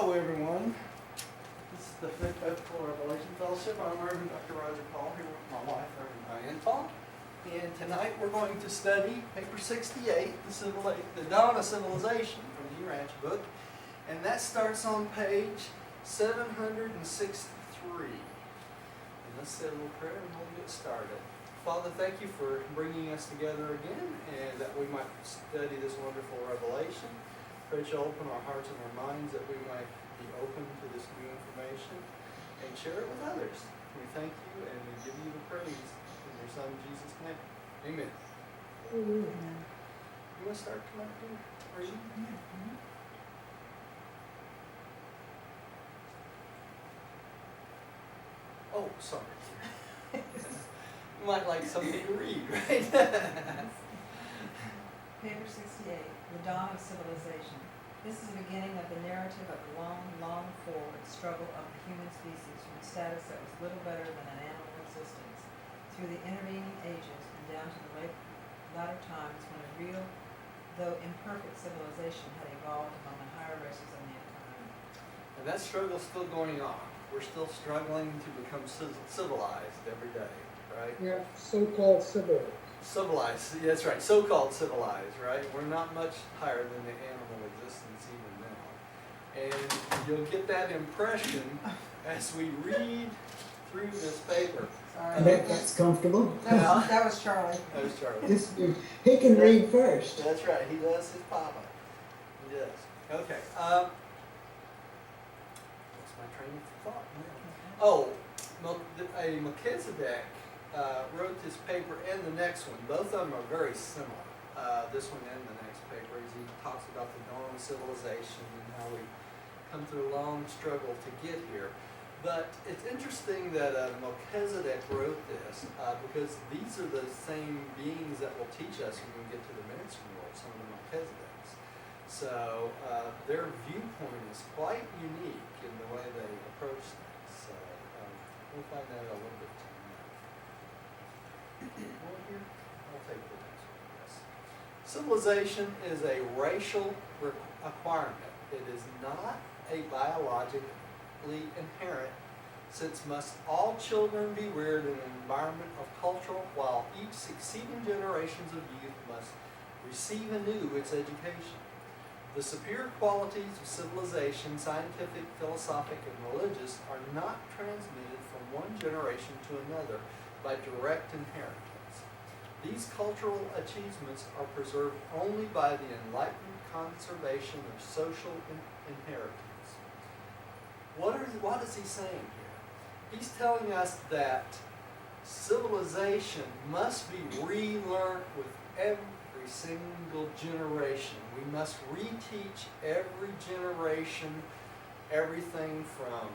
Hello, everyone. This is the Fifth Biblical Revelation Fellowship. I'm Reverend Dr. Roger Paul here with my wife, Reverend Diane Paul. And tonight we're going to study paper 68, the Dawn of Civilization from the Ranch book. And that starts on page 763. And let's say a little prayer and we'll get started. Father, thank you for bringing us together again and that we might study this wonderful revelation. Pray that you'll open our hearts and our minds that we might be open to this new information and share it with others. We thank you and we give you the praise in your Son Jesus' name. Amen. Amen. You want to start tonight, reading? Oh, sorry. You might like something to read, right? Paper 68, The Dawn of Civilization. This is the beginning of the narrative of the long, long forward struggle of the human species from a status that was little better than an animal existence, through the intervening ages and down to the latter times when a real, though imperfect, civilization had evolved among the higher races of mankind. And that struggle's still going on. We're still struggling to become civilized every day, right? Yeah, so-called civilized. Civilized, that's right, so-called civilized, right? We're not much higher than the animal existence even now. And you'll get that impression as we read through this paper. Sorry. I bet that's comfortable. That was Charlie. That was Charlie. He can read first. That's right, he does his papa. He does. Okay. What's my train of thought now? Oh, Melchizedek wrote this paper and the next one. Both of them are very similar. This one and the next paper, as he talks about the dawn of civilization and how we come through a long struggle to get here. But it's interesting that Melchizedek wrote this because these are the same beings that will teach us when we get to the Manson world, some of the Melchizedeks. So their viewpoint is quite unique in the way they approach things. So we'll find that out a little bit tonight. One here? I'll take the next one, yes. Civilization is a racial acquirement. It is not a biologically inherent, since must all children be reared in an environment of cultural, while each succeeding generations of youth must receive anew its education. The superior qualities of civilization, scientific, philosophic, and religious, are not transmitted from one generation to another by direct inheritance. These cultural achievements are preserved only by the enlightened conservation of social inheritance. What is he saying here? He's telling us that civilization must be relearned with every single generation. We must reteach every generation everything from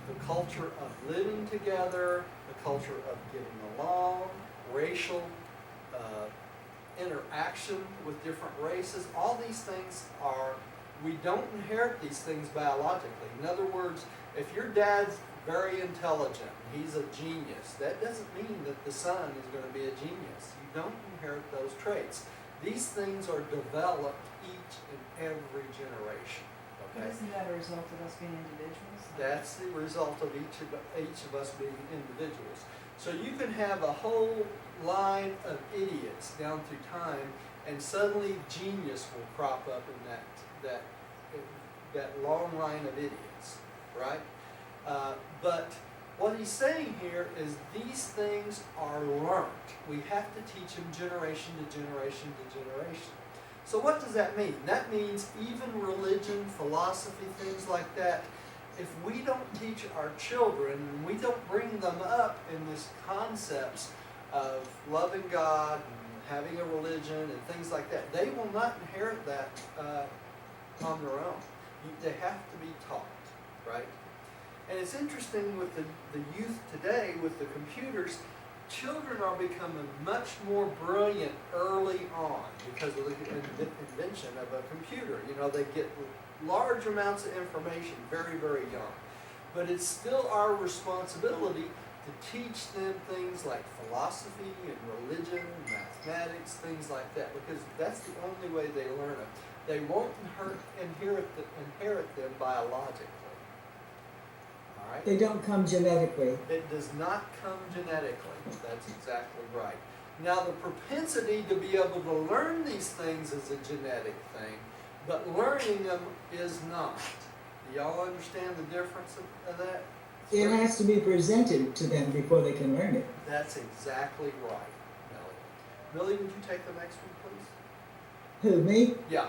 the culture of living together, the culture of getting along, racial interaction with different races. All these things we don't inherit these things biologically. In other words, if your dad's very intelligent, he's a genius, that doesn't mean that the son is going to be a genius. You don't inherit those traits. These things are developed each and every generation. But isn't that a result of us being individuals? That's the result of each of us being individuals. So you can have a whole line of idiots down through time, and suddenly genius will crop up in that long line of idiots, right? But what he's saying here is these things are learned. We have to teach them generation to generation to generation. So what does that mean? That means even religion, philosophy, things like that, if we don't teach our children and we don't bring them up in these concepts of loving God and having a religion and things like that, they will not inherit that on their own. They have to be taught, right? And it's interesting with the youth today, with the computers, children are becoming much more brilliant early on because of the invention of a computer. You know, they get large amounts of information very, very young. But it's still our responsibility to teach them things like philosophy and religion, mathematics, things like that, because that's the only way they learn it. They won't inherit them biologically. All right? They don't come genetically. It does not come genetically. That's exactly right. Now, the propensity to be able to learn these things is a genetic thing, but learning them is not. Do y'all understand the difference of that? It has to be presented to them before they can learn it. That's exactly right, Melanie. Millie, would you take the next one, please? Who, me? Yeah.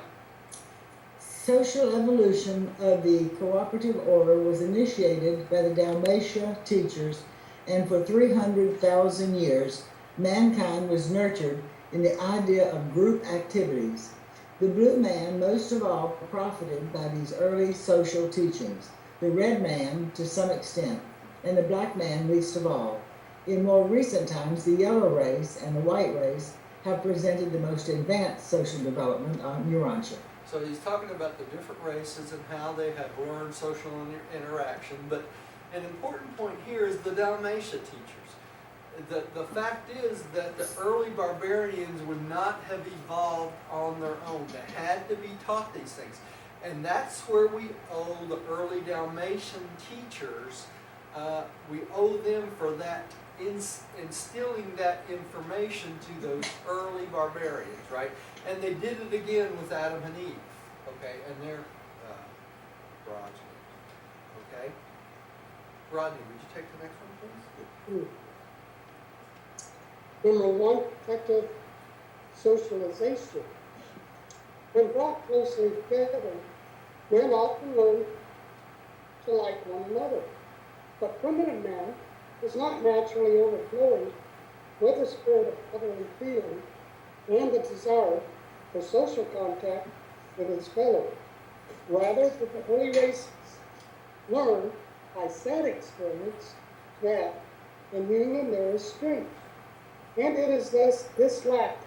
Social evolution of the cooperative order was initiated by the Dalmatia teachers, and for 300,000 years, mankind was nurtured in the idea of group activities. The blue man most of all profited by these early social teachings, the red man to some extent, and the black man least of all. In more recent times, the yellow race and the white race have presented the most advanced social development on Urantia. So he's talking about the different races and how they have learned social interaction, but an important point here is the Dalmatia teachers. The fact is that the early barbarians would not have evolved on their own. They had to be taught these things. And that's where we owe the early Dalmatian teachers, we owe them for that, instilling that information to those early barbarians, right? And they did it again with Adam and Eve, okay, and their progeny, okay? Rodney, would you take the next one, please? In the light effective socialization, when brought closely together, men often learn to like one another. But primitive man is not naturally overflowing with the spirit of brotherly feeling and the desire for social contact with his fellow. Rather, did the early races learn by sad experience that in union there is strength. And it is thus this lack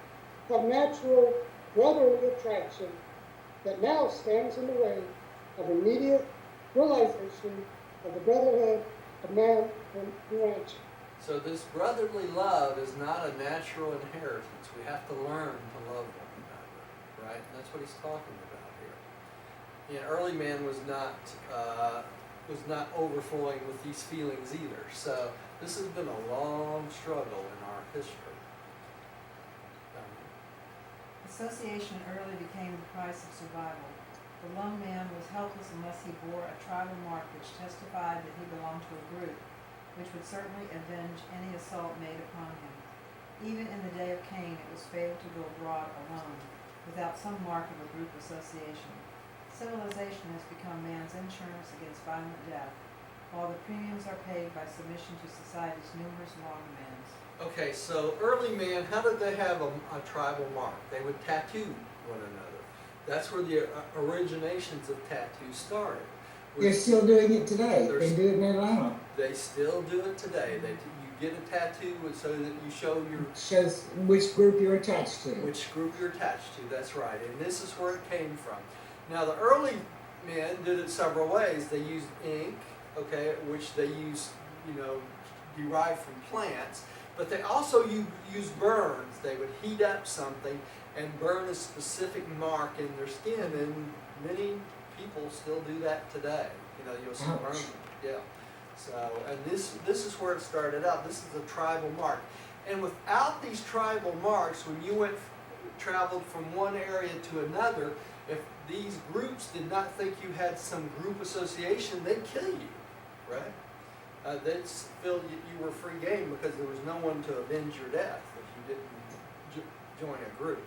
of natural brotherly attraction that now stands in the way of immediate realization of the brotherhood of man and humanity. So this brotherly love is not a natural inheritance. We have to learn to love one another, right? And that's what he's talking about here. And early man was not overflowing with these feelings either. So this has been a long struggle in our history. Association early became the price of survival. The lone man was helpless unless he bore a tribal mark which testified that he belonged to a group, which would certainly avenge any assault made upon him. Even in the day of Cain, it was fatal to go abroad alone, without some mark of a group association. Civilization has become man's insurance against violent death, while the premiums are paid by submission to society's numerous wrong demands. Okay, so early man, how did they have a tribal mark? They would tattoo one another. That's where the originations of tattoos started. They're still doing it today. There's- They do it in Atlanta. They still do it today. You get a tattoo so that you show your Shows which group you're attached to. which group you're attached to. That's right, and this is where it came from. Now the early men did it several ways. They used ink, okay, which they used, derived from plants, but they also used burns. They would heat up something and burn a specific mark in their skin, and many people still do that today. You'll see Ouch. burns. Yeah. So, and this is where it started out. This is a tribal mark, and without these tribal marks, when you traveled from one area to another, if these groups did not think you had some group association, they'd kill you, right? They'd feel you were free game because there was no one to avenge your death if you didn't join a group.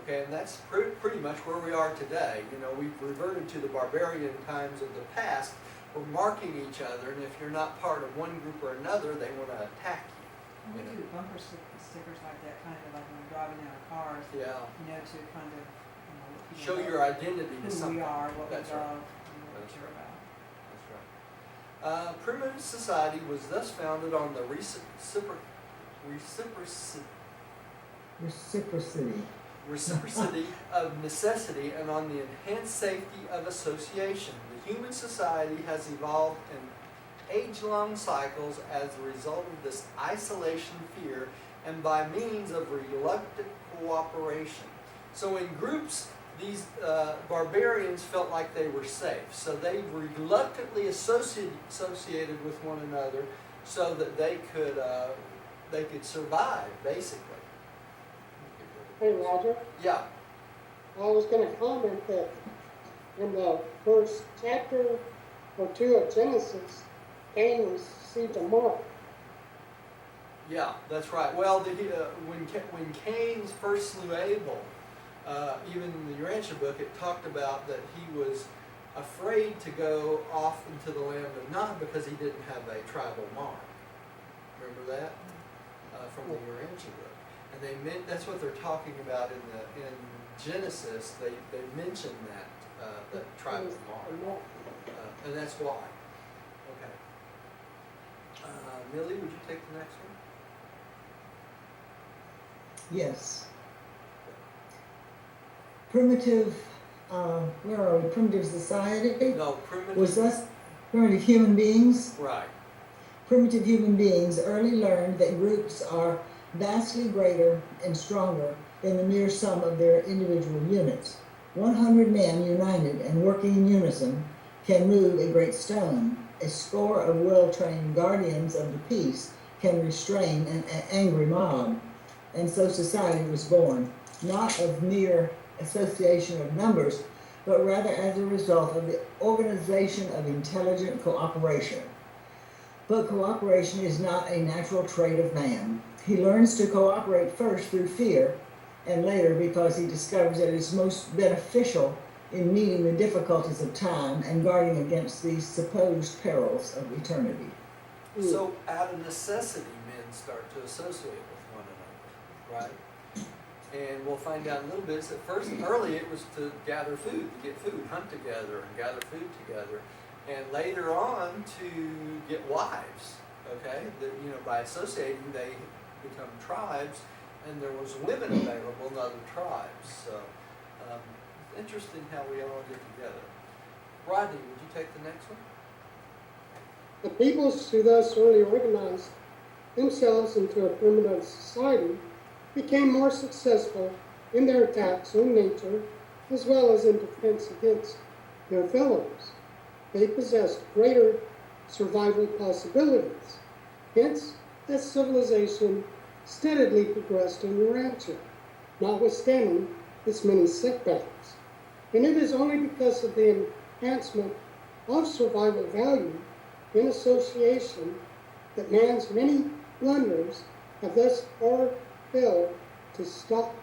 Okay, and that's pretty much where we are today. We've reverted to the barbarian times of the past. We're marking each other, and if you're not part of one group or another, they want to attack you. We do bumper stickers like that, kind of like when we're driving in our cars, Yeah. to kind of, let people Show know your identity to who something. we are, what we That's right. love, and what That's we care right. about. That's right. Primitive society was thus founded on the reciprocity of necessity and on the enhanced safety of association. The human society has evolved in age-long cycles as a result of this isolation fear and by means of reluctant cooperation. So in groups, these barbarians felt like they were safe, so they reluctantly associated with one another so that they could survive, basically. Hey, Roger, Yeah. I was gonna comment that in the first chapter or two of Genesis, Cain received a mark. Yeah, that's right. Well, when Cain first slew Abel, even in the Urantia book, it talked about that he was afraid to go off into the land of Nod because he didn't have a tribal mark. Remember that from the Urantia book? And that's what they're talking about in Genesis. They mention that tribal mark, and that's why. Okay. Millie, would you take the next one? Yes. Primitive, where are we? Primitive society No, primitive. was thus primitive human beings. Right. Primitive human beings early learned that groups are vastly greater and stronger than the mere sum of their individual units. 100 men united and working in unison can move a great stone. A score of well-trained guardians of the peace can restrain an angry mob. And so society was born, not of mere association of numbers, but rather as a result of the organization of intelligent cooperation. But cooperation is not a natural trait of man. He learns to cooperate first through fear, and later because he discovers that it is most beneficial in meeting the difficulties of time and guarding against the supposed perils of eternity. So out of necessity, men start to associate with one another, right? And we'll find out in a little bit. At first, early it was to gather food, to get food, hunt together and gather food together. And later on to get wives, okay? That, by associating, they become tribes, and there was women available in other tribes. So it's interesting how we all get together. Rodney, would you take the next one? The peoples who thus early organized themselves into a primitive society became more successful in their attacks on nature as well as in defense against their fellows. They possessed greater survival possibilities. Hence, as civilization steadily progressed in Urantia, notwithstanding its many setbacks. And it is only because of the enhancement of survival value in association that man's many blunders have thus far failed to stop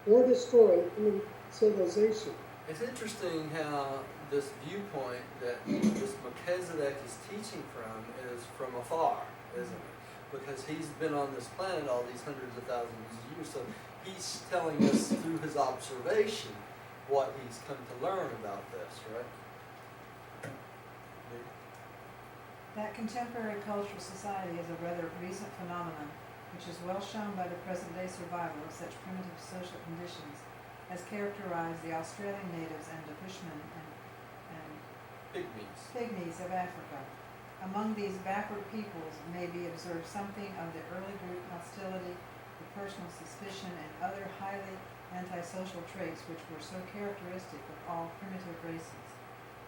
or destroy human civilization. It's interesting how this viewpoint that this Melchizedek is teaching from is from afar, isn't it? Because he's been on this planet all these hundreds of thousands of years, so he's telling us through his observation what he's come to learn about this, right? That contemporary cultural society is a rather recent phenomenon, which is well shown by the present-day survival of such primitive social conditions as characterize the Australian natives and the Bushmen and Pygmies of Africa. Among these backward peoples may be observed something of the early group hostility, the personal suspicion, and other highly antisocial traits which were so characteristic of all primitive races.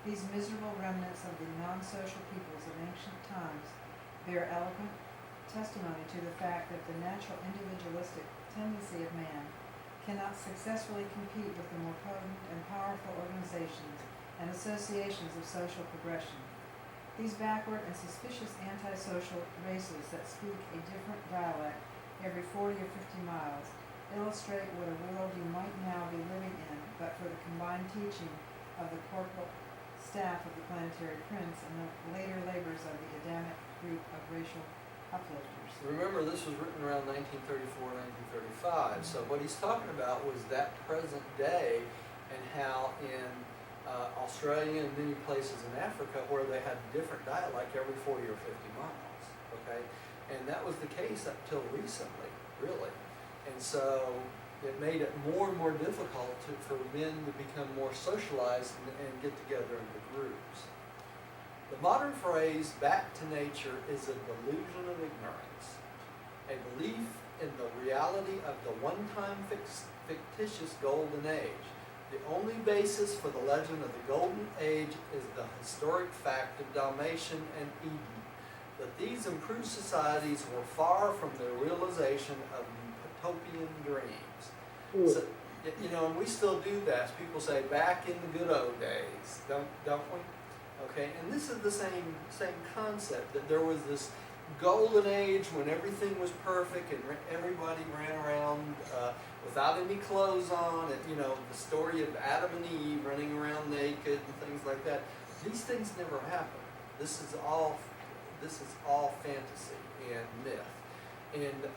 These miserable remnants of the non-social peoples of ancient times bear eloquent testimony to the fact that the natural individualistic tendency of man cannot successfully compete with the more potent and powerful organizations and associations of social progression. These backward and suspicious antisocial races that speak a different dialect every 40 or 50 miles illustrate what a world you might now be living in but for the combined teaching of the corporal staff of the planetary prince and the later labors of the Adamic group of racial uplifters. Remember, this was written around 1934, 1935, so what he's talking about was that present day and how in Australia and many places in Africa where they had different dialect every 40 or 50 miles, okay? And that was the case up till recently, really. And so it made it more and more difficult for men to become more socialized and get together into groups. The modern phrase, back to nature, is a delusion of ignorance, a belief in the reality of the one-time fictitious golden age. The only basis for the legend of the Golden Age is the historic fact of Dalmatian and Eden, that these improved societies were far from the realization of utopian dreams. So, you know, and we still do that. People say, back in the good old days, don't we? Okay, and this is the same concept, that there was this golden age when everything was perfect and everybody ran around without any clothes on, and, you know, the story of Adam and Eve running around naked and things like that. These things never happened. This is all fantasy and myth, and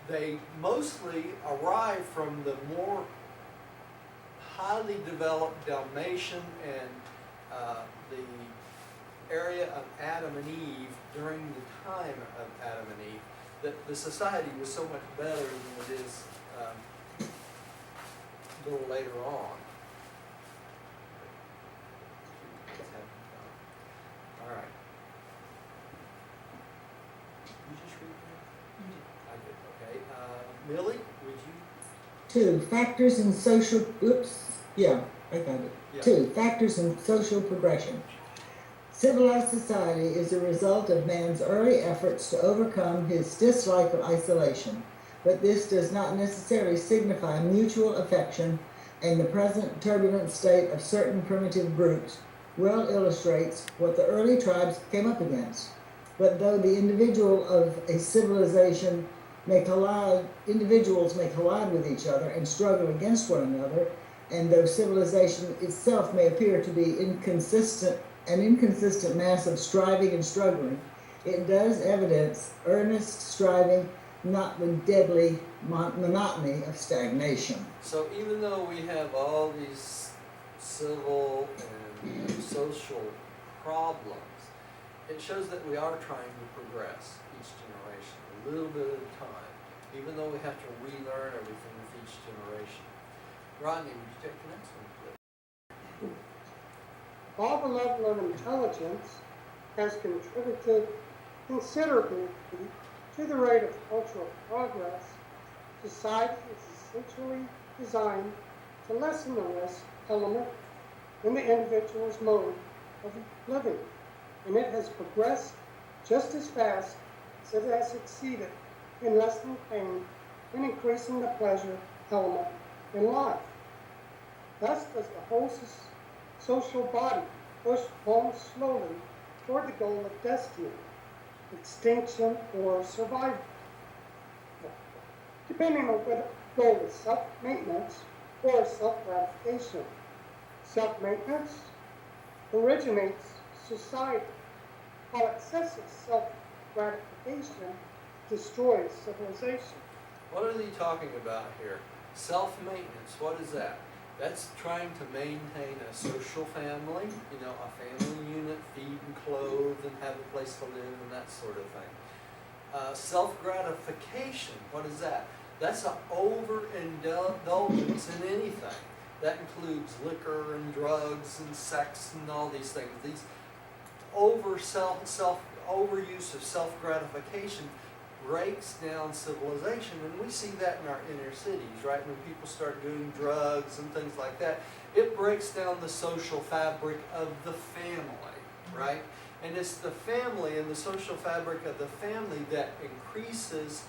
they mostly arrive from the more highly developed Dalmatian and the area of Adam and Eve during the time of Adam and Eve, that the society was so much better than it is a little later on. All right. You just read that? I did, okay. Millie, would you? 2. Factors in social, I got it. Yeah. 2. Factors in social progression. Civilized society is a result of man's early efforts to overcome his dislike of isolation, but this does not necessarily signify mutual affection, and the present turbulent state of certain primitive groups well illustrates what the early tribes came up against. But though the individual of a civilization individuals may collide with each other and struggle against one another, and though civilization itself may appear to be an inconsistent mass of striving and struggling, it does evidence earnest striving, not the deadly monotony of stagnation. So even though we have all these civil and social problems, it shows that we are trying to progress each generation, a little bit at a time, even though we have to relearn everything with each generation. Rodney, would you take the next one, please? While the level of intelligence has contributed considerably to the rate of cultural progress, society is essentially designed to lessen the risk element in the individual's mode of living, and it has progressed just as fast as it has succeeded in lessening pain and increasing the pleasure element in life. Thus does the whole social body push on slowly toward the goal of destiny, extinction, or survival, depending on whether the goal is self-maintenance or self-gratification. Self-maintenance originates society, while excessive self-gratification destroys civilization. What are they talking about here? Self-maintenance, what is that? That's trying to maintain a social family, you know, a family unit, feed and clothe and have a place to live and that sort of thing. Self-gratification, what is that? That's an overindulgence in anything. That includes liquor and drugs and sex and all these things. These overuse of self-gratification breaks down civilization, and we see that in our inner cities, right? When people start doing drugs and things like that, it breaks down the social fabric of the family, right? And it's the family and the social fabric of the family that increases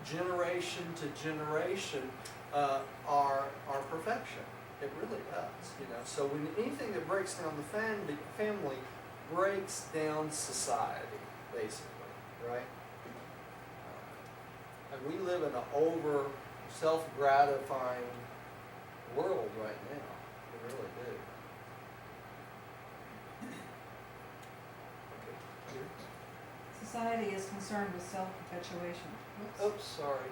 generation to generation our perfection. It really does, you know. So when anything that breaks down the family breaks down society, basically. Right? And we live in an over self-gratifying world right now. We really do. Okay. Here. Society is concerned with self-perpetuation. Oops, sorry.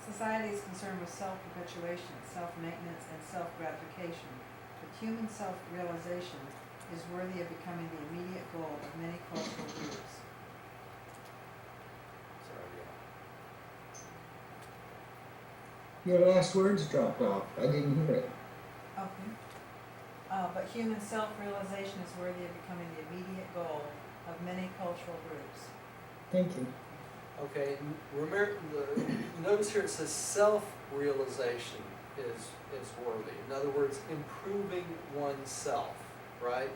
Society is concerned with self-perpetuation, self-maintenance, and self-gratification. But human self-realization is worthy of becoming the immediate goal of many cultural groups. Sorry, yeah. Your last words dropped off. I didn't hear it. Okay. But human self-realization is worthy of becoming the immediate goal of many cultural groups. Thank you. Okay, remember, notice here it says self-realization is worthy. In other words, improving oneself, right?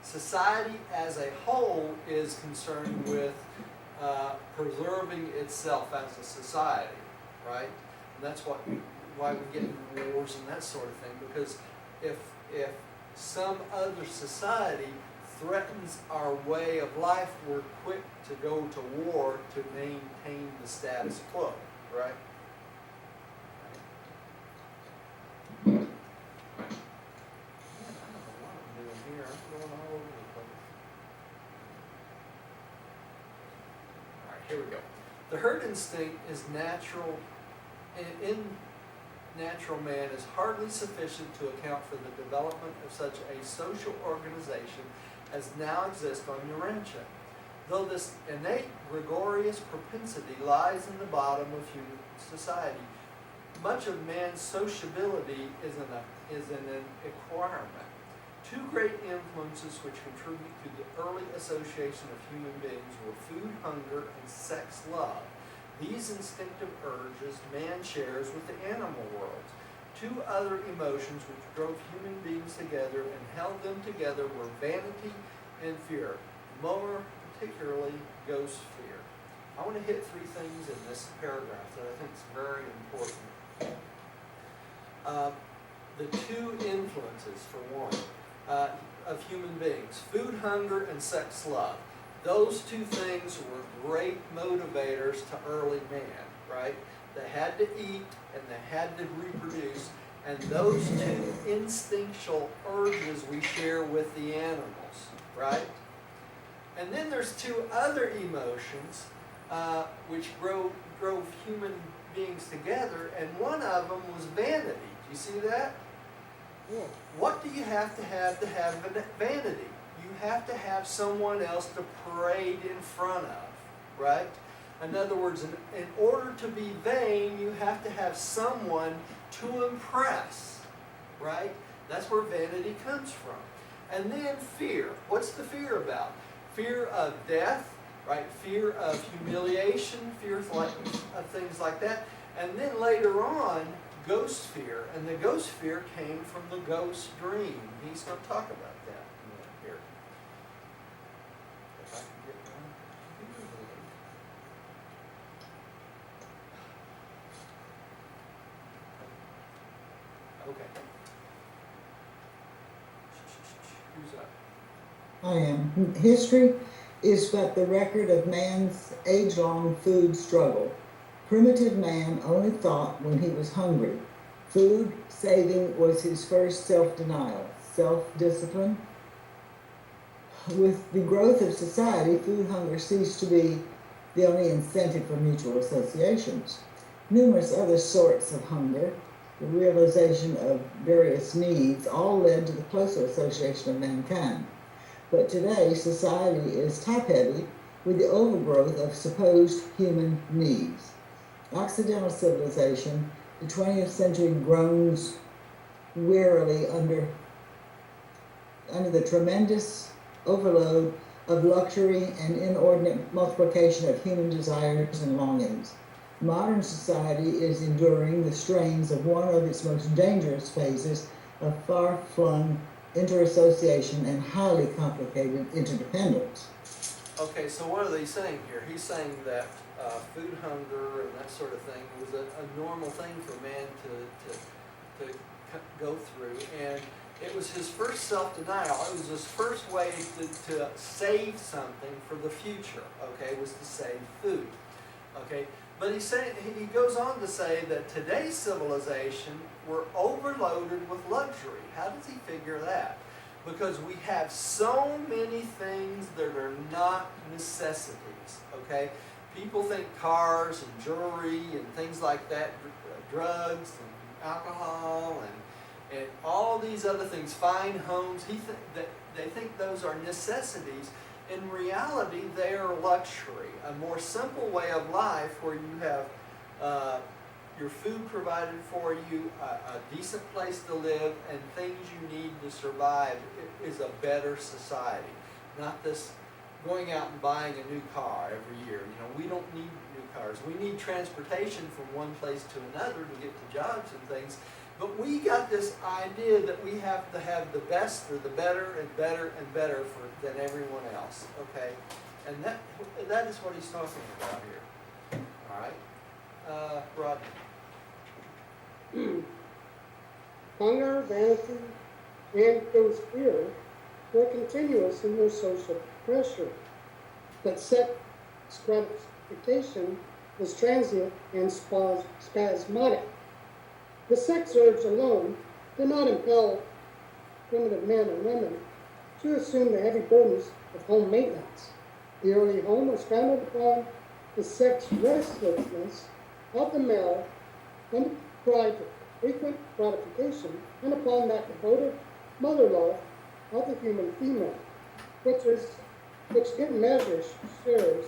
Society as a whole is concerned with preserving itself as a society, right? And that's why we get into wars and that sort of thing, because if some other society threatens our way of life, we're quick to go to war to maintain the status quo, right? Man, I don't know what I'm doing here. I'm going all over the place. All right, here we go. The herd instinct is natural, and in natural man is hardly sufficient to account for the development of such a social organization as now exists on Urantia. Though this innate gregarious propensity lies in the bottom of human society, much of man's sociability is an acquirement. Two great influences which contribute to the early association of human beings were food hunger and sex love. These instinctive urges man shares with the animal world. Two other emotions which drove human beings together and held them together were vanity and fear, more particularly ghost fear. I want to hit three things in this paragraph that I think is very important. The two influences, for one, of human beings, food hunger and sex love. Those two things were great motivators to early man, right? They had to eat and they had to reproduce, and those two instinctual urges we share with the animals, right? And then there's two other emotions which drove human beings together, and one of them was vanity. Do you see that? Yeah. What do you have vanity? You have to have someone else to parade in front of, right? In other words, in order to be vain, you have to have someone to impress, right? That's where vanity comes from. And then fear. What's the fear about? Fear of death, right? Fear of humiliation, fear of things like that. And then later on, ghost fear. And the ghost fear came from the ghost dream. He's going to talk about that here. If I can get my computer to load. Okay. Who's up? I am. History is but the record of man's age-long food struggle. Primitive man only thought when he was hungry. Food saving was his first self-denial, self-discipline. With the growth of society, food hunger ceased to be the only incentive for mutual associations. Numerous other sorts of hunger, the realization of various needs, all led to the closer association of mankind. But today, society is top-heavy with the overgrowth of supposed human needs. Occidental civilization, the 20th century groans wearily under the tremendous overload of luxury and inordinate multiplication of human desires and longings. Modern society is enduring the strains of one of its most dangerous phases of far-flung interassociation and highly complicated interdependence. Okay, so what are they saying here? He's saying that food hunger and that sort of thing was a normal thing for man to go through, and it was his first self-denial. It was his first way to save something for the future, okay, was to save food, okay? But he goes on to say that today's civilization, we're overloaded with luxury. How does he figure that? Because we have so many things that are not necessities, okay? People think cars and jewelry and things like that, drugs and alcohol and all these other things, fine homes, they think those are necessities. In reality, they are luxury. A more simple way of life where you have your food provided for you, a decent place to live, and things you need to survive is a better society. Not this going out and buying a new car every year. You know, we don't need new cars. We need transportation from one place to another to get to jobs and things. But we got this idea that we have to have the best or the better and better and better than everyone else, okay? And that is what he's talking about here, all right? Rodney. Hunger, vanity, and those fear were continuous in their social pressure. But sex gratification was transient and spasmodic. The sex urge alone did not impel primitive men and women to assume the heavy burdens of home maintenance. The early home was founded upon the sex restlessness of the male and the pride of frequent gratification, and upon that devoted mother love of the human female, which in measure shares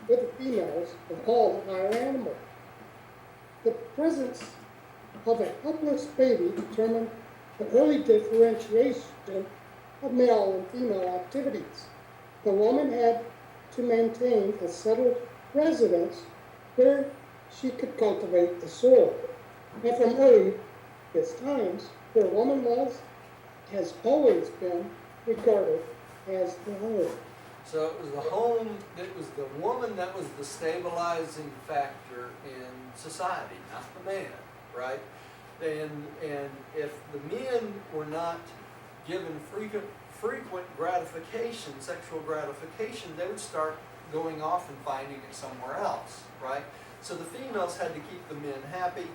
with the females of all the higher animals. The presence of a helpless baby determined the early differentiation of male and female activities. The woman had to maintain a settled residence where she could cultivate the soil. And from earliest times, where woman has always been regarded as the home. So it was the home, it was the woman that was the stabilizing factor in society, not the man, right? And if the men were not given frequent gratification, sexual gratification, they would start going off and finding it somewhere else, right? So the females had to keep the men happy,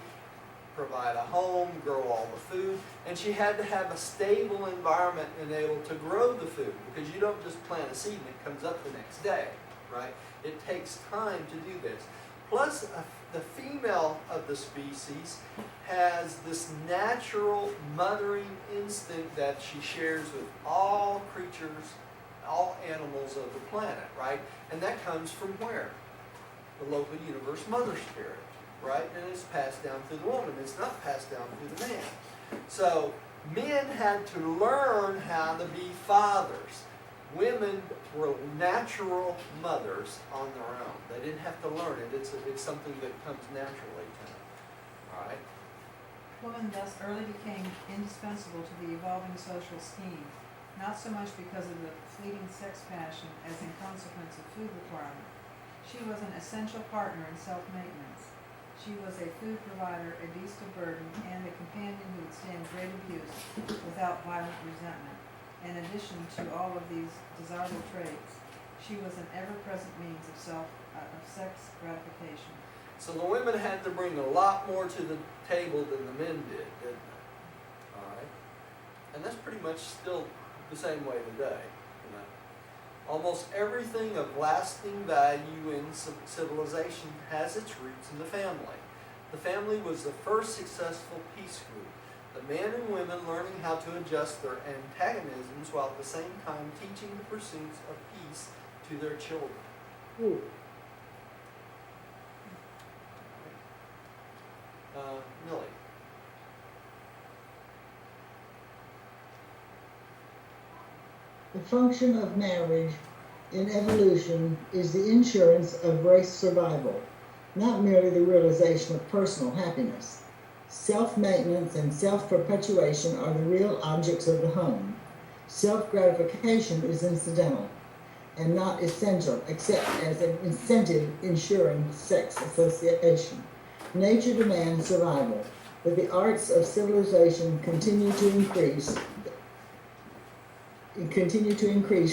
provide a home, grow all the food, and she had to have a stable environment and able to grow the food, because you don't just plant a seed and it comes up the next day, right? It takes time to do this. Plus, the female of the species has this natural mothering instinct that she shares with all creatures, all animals of the planet, right? And that comes from where? The local universe mother spirit, right? And it's passed down through the woman. It's not passed down through the man. So men had to learn how to be fathers. Women were natural mothers on their own. They didn't have to learn it. It's something that comes naturally to them. All right? Woman thus early became indispensable to the evolving social scheme, not so much because of the fleeting sex passion as in consequence of food requirement. She was an essential partner in self-maintenance. She was a food provider, a beast of burden, and a companion who would stand great abuse without violent resentment. In addition to all of these desirable traits, she was an ever-present means of sex gratification. So the women had to bring a lot more to the table than the men did, didn't they? All right? And that's pretty much still the same way today. You know? Almost everything of lasting value in civilization has its roots in the family. The family was the first successful peace group. The men and women learning how to adjust their antagonisms while at the same time teaching the pursuits of peace to their children. Millie. The function of marriage in evolution is the insurance of race survival, not merely the realization of personal happiness. Self-maintenance and self-perpetuation are the real objects of the home. Self-gratification is incidental and not essential except as an incentive ensuring sex association. Nature demands survival, but the arts of civilization continue to increase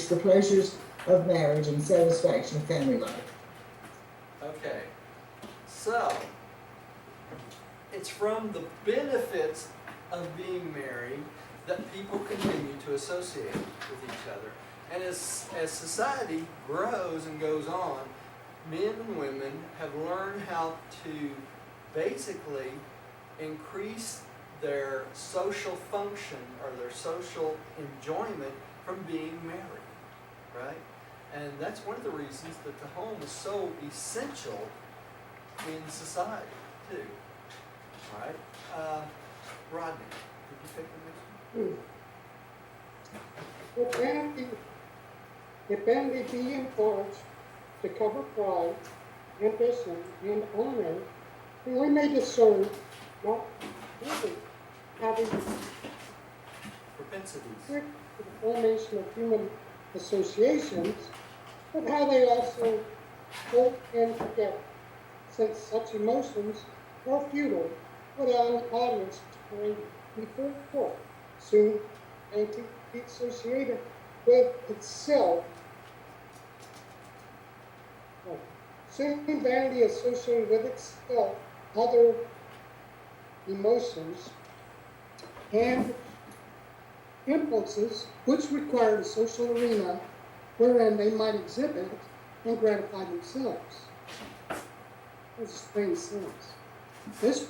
the pleasures of marriage and satisfaction of family life. Okay, so it's from the benefits of being married that people continue to associate with each other. And as society grows and goes on, men and women have learned how to basically increase their social function or their social enjoyment from being married, right? And that's one of the reasons that the home is so essential in society, too. All right? Rodney, did you take the next one? Well, vanity if vanity be enlarged to cover pride, ambition, and honor, then we may discern not only having Propensities. strict to the formation of human associations, but how they also hold and together, since such emotions are futile without an audience to bring before. Soon, vanity be associated with itself. Soon, vanity associated with itself other emotions and impulses which require a social arena wherein they might exhibit and gratify themselves. That's a strange sense. This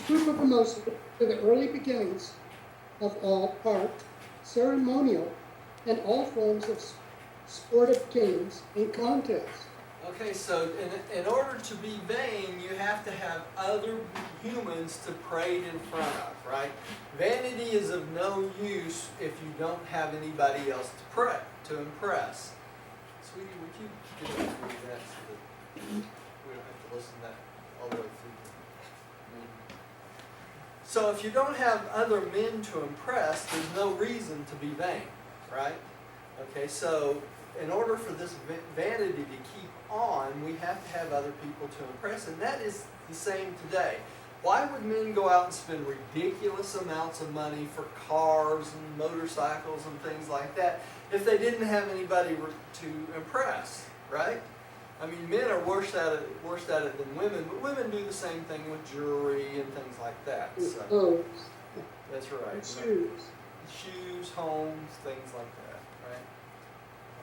group of emotions are the early beginnings of all art, ceremonial, and all forms of sportive games and contests. Okay, so in order to be vain, you have to have other humans to parade in front of, right? Vanity is of no use if you don't have anybody else to impress. Sweetie, would you give that to me that so that we don't have to listen to that all the way through? So if you don't have other men to impress, there's no reason to be vain, right? Okay, so in order for this vanity to keep on, we have to have other people to impress, and that is the same today. Why would men go out and spend ridiculous amounts of money for cars and motorcycles and things like that if they didn't have anybody to impress, right? I mean, men are worse at it than women, but women do the same thing with jewelry and things like that. So Clothes, that's right. and shoes. Shoes, homes, things like that, right?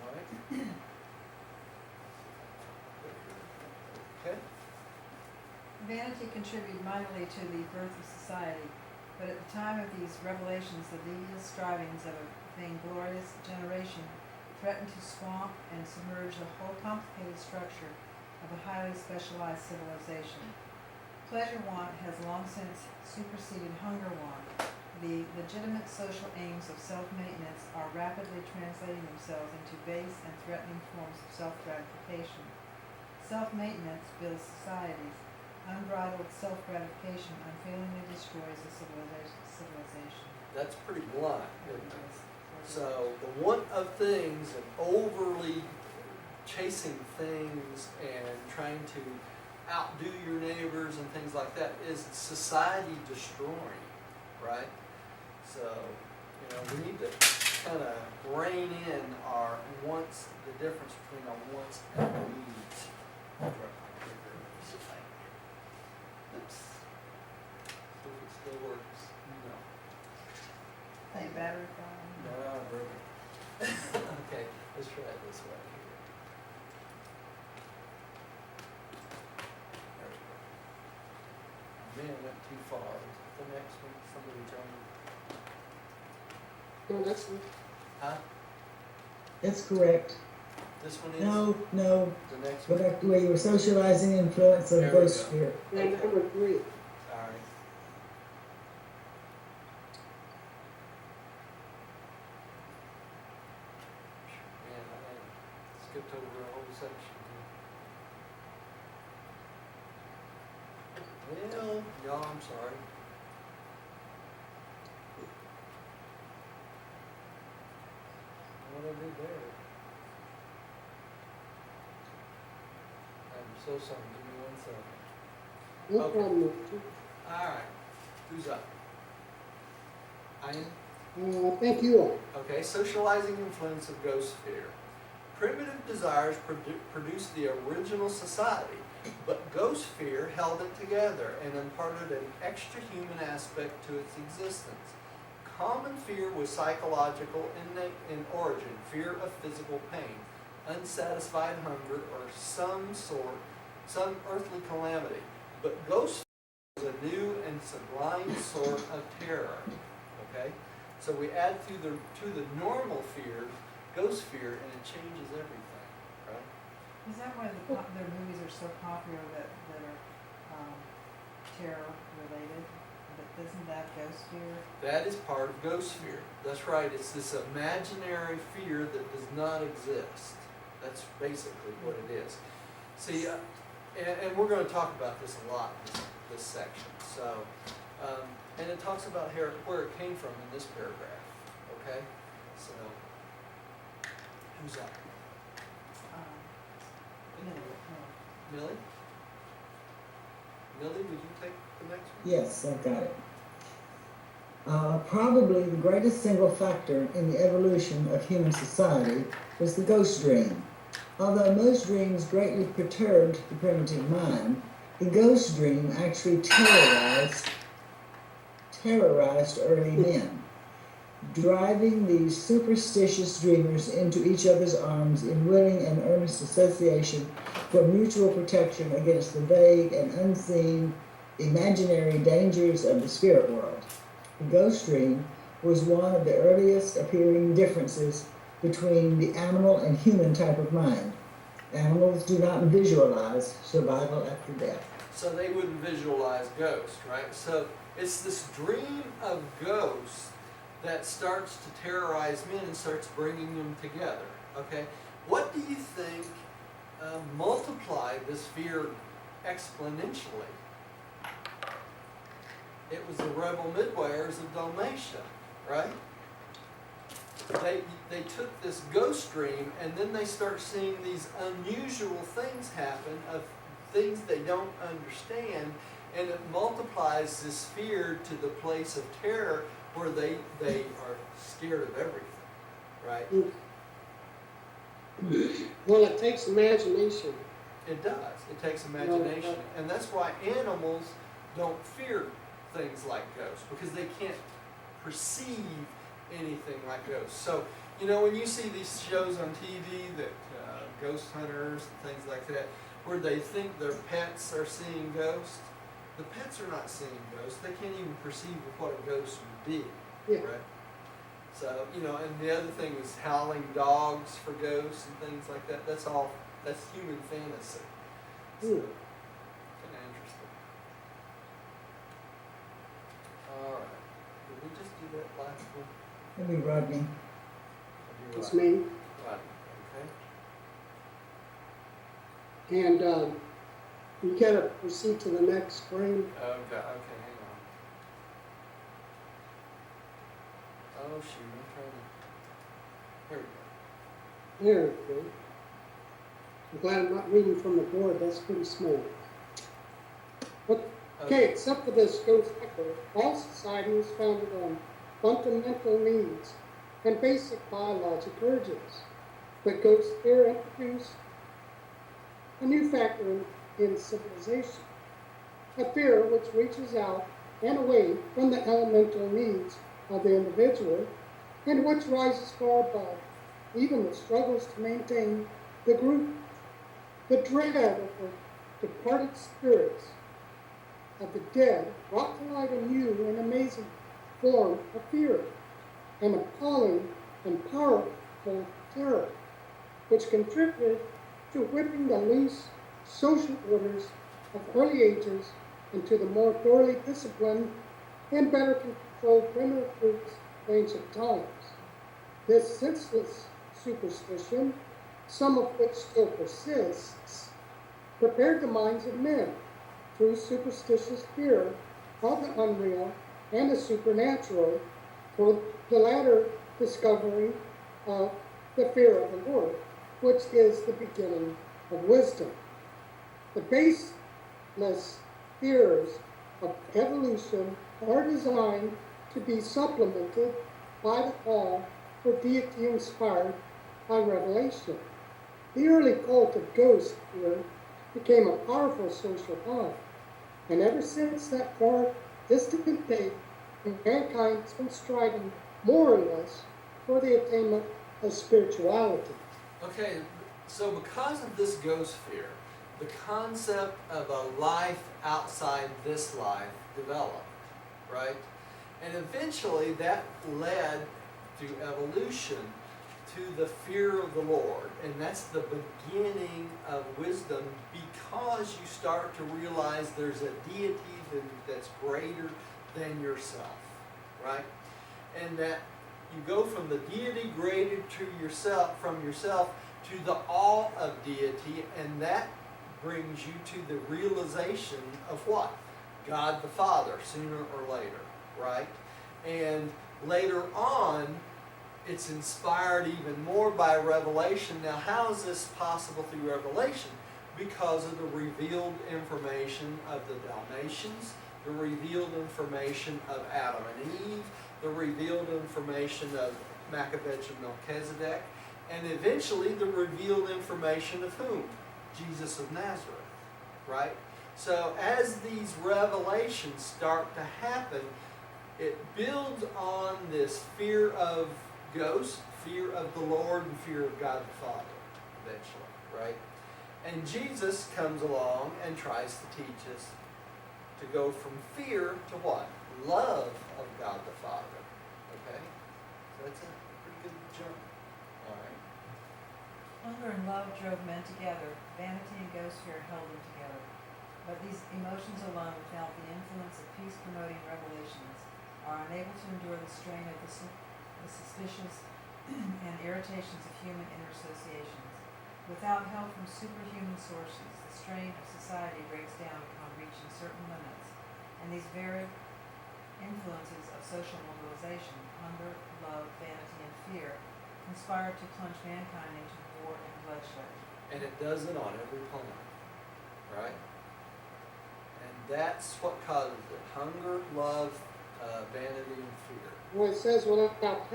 All right. Okay. Vanity contributed mightily to the birth of society, but at the time of these revelations, the devious strivings of a vainglorious generation threatened to swamp and submerge the whole complicated structure of a highly specialized civilization. Pleasure want has long since superseded hunger want. The legitimate social aims of self-maintenance are rapidly translating themselves into base and threatening forms of self-gratification. Self-maintenance builds societies. Unbridled self-gratification unfailingly destroys a civilization. That's pretty blunt, isn't it? So the want of things and overly chasing things and trying to outdo your neighbors and things like that is society destroying, right? So, we need to kind of rein in our wants, the difference between our wants and needs. Oops. See if it still works. No. Think battery problem. No, brother. Okay, let's try it this way here. There we go. Man, went too far. The next one, somebody tell me. No, that's Huh? That's correct. This one is? No, The next go one? back to where you were socializing influence of There we ghost go. sphere. and number 3. Alright. Man, I skipped over a whole section here. Well, y'all, I'm sorry. What did I do there? I'm so sorry, give me 1 second. No Okay. problem. Richard. Alright, who's up? I am? Thank you all. Okay, socializing influence of ghost fear. Primitive desires produced the original society, but ghost fear held it together and imparted an extra-human aspect to its existence. Common fear was psychological in origin, fear of physical pain, unsatisfied hunger, or some earthly calamity. But ghost fear was a new and sublime sort of terror. Okay? So we add to the normal fear, ghost fear, and it changes everything, right? Is that why their movies are so popular that are terror related? but isn't that ghost fear? That is part of ghost fear. That's right. It's this imaginary fear that does not exist. That's basically what it is. See, and we're going to talk about this a lot in this section. So, and it talks about where it came from in this paragraph. Okay? So, who's up? No. Millie? Millie, would you take the next one? Yes, I've got it. Probably the greatest single factor in the evolution of human society was the ghost dream. Although most dreams greatly perturbed the primitive mind, the ghost dream actually terrorized early men, driving these superstitious dreamers into each other's arms in willing and earnest association for mutual protection against the vague and unseen imaginary dangers of the spirit world. The ghost dream was one of the earliest appearing differences between the animal and human type of mind. Animals do not visualize survival after death. So they wouldn't visualize ghosts, right? So it's this dream of ghosts that starts to terrorize men and starts bringing them together, okay? What do you think multiplied this fear exponentially? It was the rebel midwives of Dalmatia, right? They took this ghost dream and then they start seeing these unusual things happen of things they don't understand, and it multiplies this fear to the place of terror where they are scared of everything, right? Well, it takes imagination. It does. It takes imagination. And that's why animals don't fear things like ghosts, because they can't perceive anything like ghosts. So, you know, when you see these shows on TV that ghost hunters and things like that, where they think their pets are seeing ghosts, the pets are not seeing ghosts. They can't even perceive what a ghost would be, Yeah. right? So, you know, and the other thing is howling dogs for ghosts and things like that. That's human fantasy. So, kind of interesting. All right. Did we just do that last one? Maybe Rodney. You're It's right. me. Right. Okay. And you gotta proceed to the next frame. Okay, hang on. Oh shoot, I'm trying to. Here we go. There we go. I'm glad I'm not reading from the board, that's pretty small. Okay, except for this ghost factor, all society is founded on fundamental needs and basic biologic urges. But ghost fear introduced a new factor in civilization, a fear which reaches out and away from the elemental needs of the individual, and which rises far above even the struggles to maintain the group. The dread of the departed spirits of the dead brought to light a new and amazing form of fear, an appalling and powerful terror, which contributed to whipping the loose social orders of early ages into the more thoroughly disciplined and better controlled primitive groups of ancient times. This senseless superstition, some of which still persists, prepared the minds of men through superstitious fear of the unreal and the supernatural for the latter discovery of the fear of the Lord, which is the beginning of wisdom. The baseless fears of evolution are designed to be supplemented by the call for deity inspired by revelation. The early cult of ghost fear became a powerful social bond, and ever since that far distant date, mankind has been striving more or less for the attainment of spirituality. Okay, so because of this ghost fear, the concept of a life outside this life developed, right? And eventually that led to evolution, to the fear of the Lord. And that's the beginning of wisdom, because you start to realize there's a deity that's greater than yourself, right? And that you go from the deity graded to yourself, from yourself, to the all of deity, and that brings you to the realization of what? God the Father, sooner or later, right? And later on, it's inspired even more by revelation. Now, how is this possible through revelation? Because of the revealed information of the Dalmatians, the revealed information of Adam and Eve, the revealed information of Maccabees and Melchizedek, and eventually the revealed information of whom? Jesus of Nazareth, right? So as these revelations start to happen, it builds on this fear of ghosts, fear of the Lord, and fear of God the Father, eventually, right? And Jesus comes along and tries to teach us to go from fear to what? Love of God the Father, okay? So that's a pretty good jump. All right. Hunger and love drove men together. Vanity and ghost fear held them together. But these emotions alone, without the influence of peace-promoting revelations, are unable to endure the strain of the suspicious and irritations of human interassociations. Without help from superhuman sources, the strain of society breaks down upon reaching certain limits, and these varied influences of social mobilization, hunger, love, vanity, and fear, conspire to plunge mankind into war and bloodshed. And it does it on every planet, right? And that's what causes it. Hunger, love, vanity, and fear. Well, it says without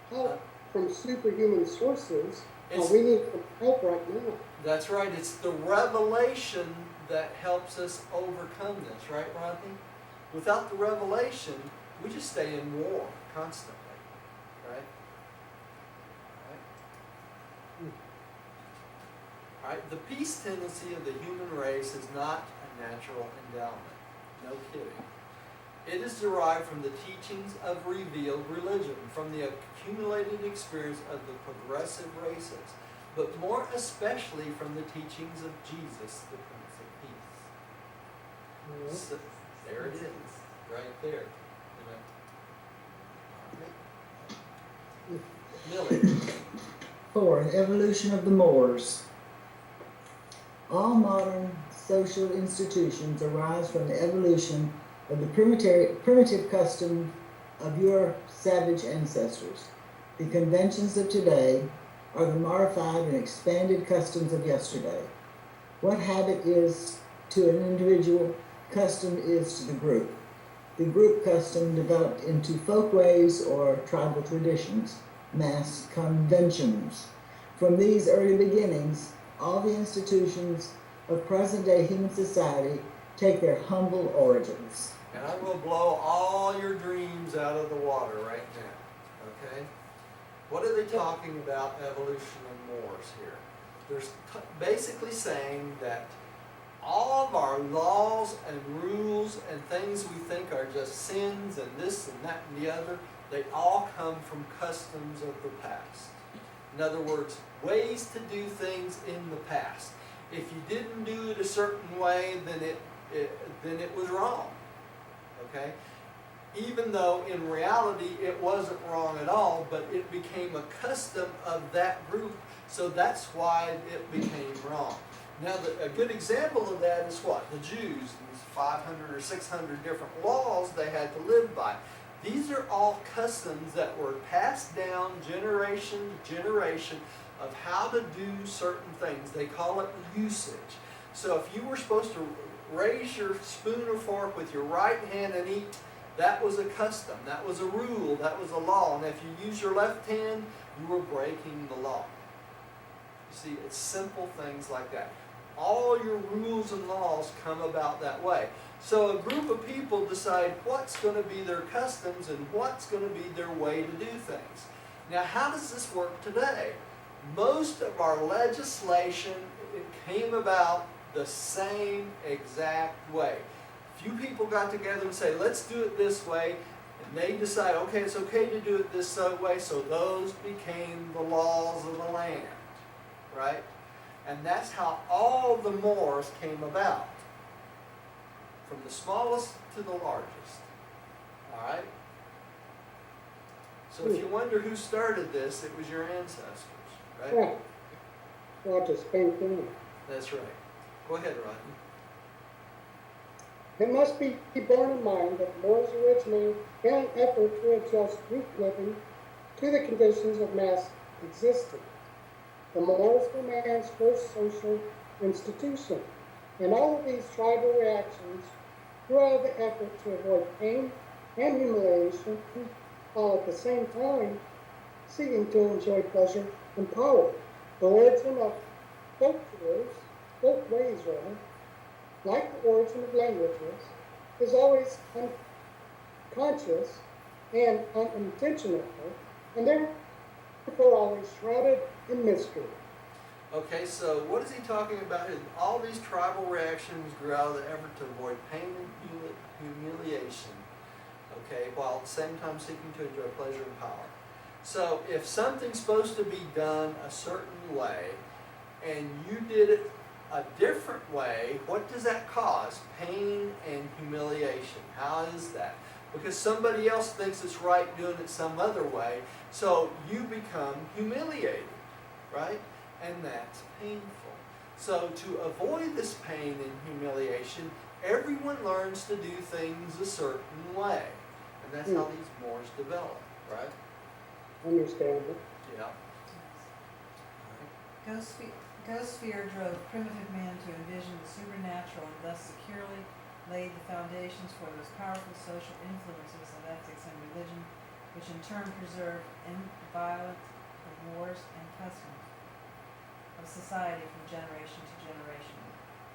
help from superhuman sources, It's- we need some help right now. That's right. It's the revelation that helps us overcome this, right, Rodney? Without the revelation, we just stay in war constantly, right? All right. The peace tendency of the human race is not a natural endowment. No kidding. It is derived from the teachings of revealed religion, from the accumulated experience of the progressive races, but more especially from the teachings of Jesus, the Prince of Peace. So, there it is, right there. Millie. 4. Evolution of the Moors. All modern social institutions arise from the evolution of the primitive custom of your savage ancestors. The conventions of today are the modified and expanded customs of yesterday. What habit is to an individual, custom is to the group. The group custom developed into folkways or tribal traditions, mass conventions. From these early beginnings, all the institutions of present-day human society take their humble origins. And I'm going to blow all your dreams out of the water right now, okay? What are they talking about evolution of Moors here? They're basically saying that all of our laws and rules and things we think are just sins and this and that and the other, they all come from customs of the past. In other words, ways to do things in the past. If you didn't do it a certain way, then it was wrong. Okay? Even though in reality it wasn't wrong at all, but it became a custom of that group, so that's why it became wrong. Now, a good example of that is what? The Jews, these 500 or 600 different laws they had to live by. These are all customs that were passed down generation to generation of how to do certain things. They call it usage. So if you were supposed to raise your spoon or fork with your right hand and eat, that was a custom, that was a rule, that was a law. And if you use your left hand, you were breaking the law. You see, it's simple things like that. All your rules and laws come about that way. So a group of people decide what's going to be their customs and what's going to be their way to do things. Now, how does this work today? Most of our legislation, it came about the same exact way. Few people got together and say, let's do it this way, and they decide, okay, it's okay to do it this way, so those became the laws of the land, right? And that's how all the Moors came about, from the smallest to the largest, All right? So if you wonder who started this, it was your ancestors, right? Right. Well, to spend time. That's right. Go ahead, Rodney. It must be borne in mind that Moors originated in an effort to adjust group living to the conditions of mass existence. The Moors were man's first social institution, and all of these tribal reactions grew out of the effort to avoid pain and humiliation, while at the same time seeking to enjoy pleasure and power. The origin of folkways rather, like the origin of languages, is always unconscious and unintentional, and therefore always shrouded in mystery. Okay, so what is he talking about? All these tribal reactions grew out of the effort to avoid pain and humiliation, okay, while at the same time seeking to enjoy pleasure and power. So if something's supposed to be done a certain way, and you did it a different way, what does that cause? Pain and humiliation. How is that? Because somebody else thinks it's right doing it some other way, so you become humiliated, right? And that's painful. So to avoid this pain and humiliation, everyone learns to do things a certain way. And that's how these Moors develop, right? Understandable. Yeah. Ghost fear drove primitive man to envision the supernatural and thus securely laid the foundations for those powerful social influences of ethics and religion, which in turn preserved inviolate the wars and customs of society from generation to generation.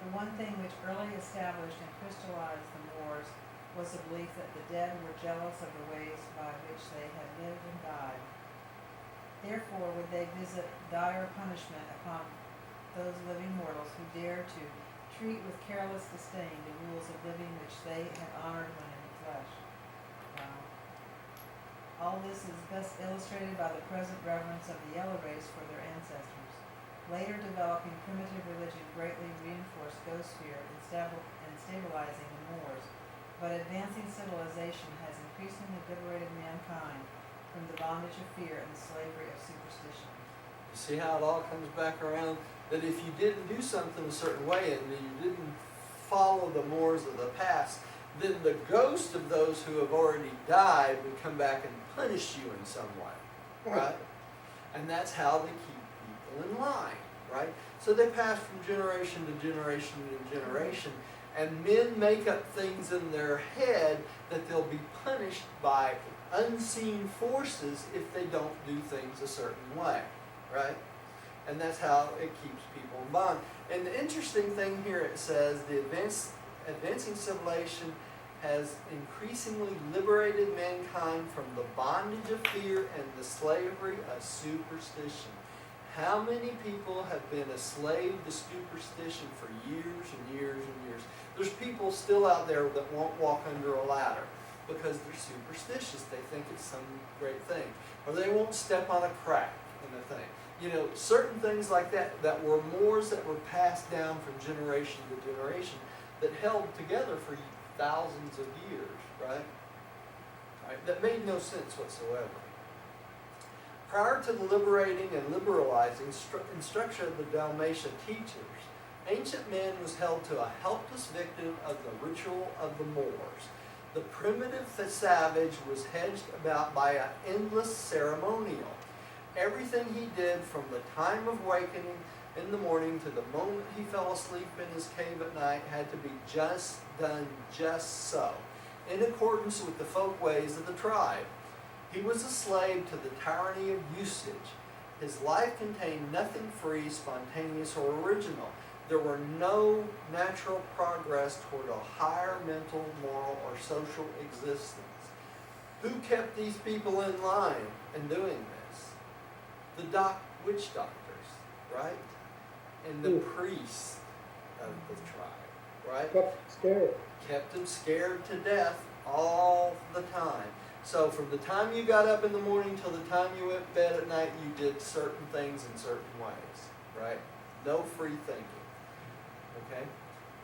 The one thing which early established and crystallized the Moors was the belief that the dead were jealous of the ways by which they had lived and died. Therefore would they visit dire punishment upon those living mortals who dare to treat with careless disdain the rules of living which they had honored when in the flesh. Wow. All this is best illustrated by the present reverence of the yellow race for their ancestors. Later developing primitive religion greatly reinforced ghost fear and stabilizing the Moors, but advancing civilization has increasingly liberated mankind from the bondage of fear and the slavery of superstition. You see how it all comes back around? That if you didn't do something a certain way and you didn't follow the Moors of the past, then the ghost of those who have already died would come back and punish you in some way, right? And that's how they keep people in line, right? So they pass from generation to generation to generation, and men make up things in their head that they'll be punished by unseen forces if they don't do things a certain way, right? And that's how it keeps people in bond. And the interesting thing here, it says the advancing civilization has increasingly liberated mankind from the bondage of fear and the slavery of superstition. How many people have been a slave to superstition for years and years and years? There's people still out there that won't walk under a ladder because they're superstitious. They think it's some great thing. Or they won't step on a crack in the thing. You know, certain things like that, that were Moors that were passed down from generation to generation that held together for thousands of years, right? That made no sense whatsoever. Prior to the liberating and liberalizing instruction of the Dalmatia teachers, ancient man was held to a helpless victim of the ritual of the Moors. The primitive savage was hedged about by an endless ceremonial. Everything he did from the time of awakening in the morning to the moment he fell asleep in his cave at night had to be done just so, in accordance with the folk ways of the tribe. He was a slave to the tyranny of usage. His life contained nothing free, spontaneous, or original. There were no natural progress toward a higher mental, moral, or social existence. Who kept these people in line in doing this? The witch doctors, right? And the priests of the tribe, right? Kept them scared to death all the time. So from the time you got up in the morning till the time you went to bed at night, you did certain things in certain ways, right? No free thinking, okay?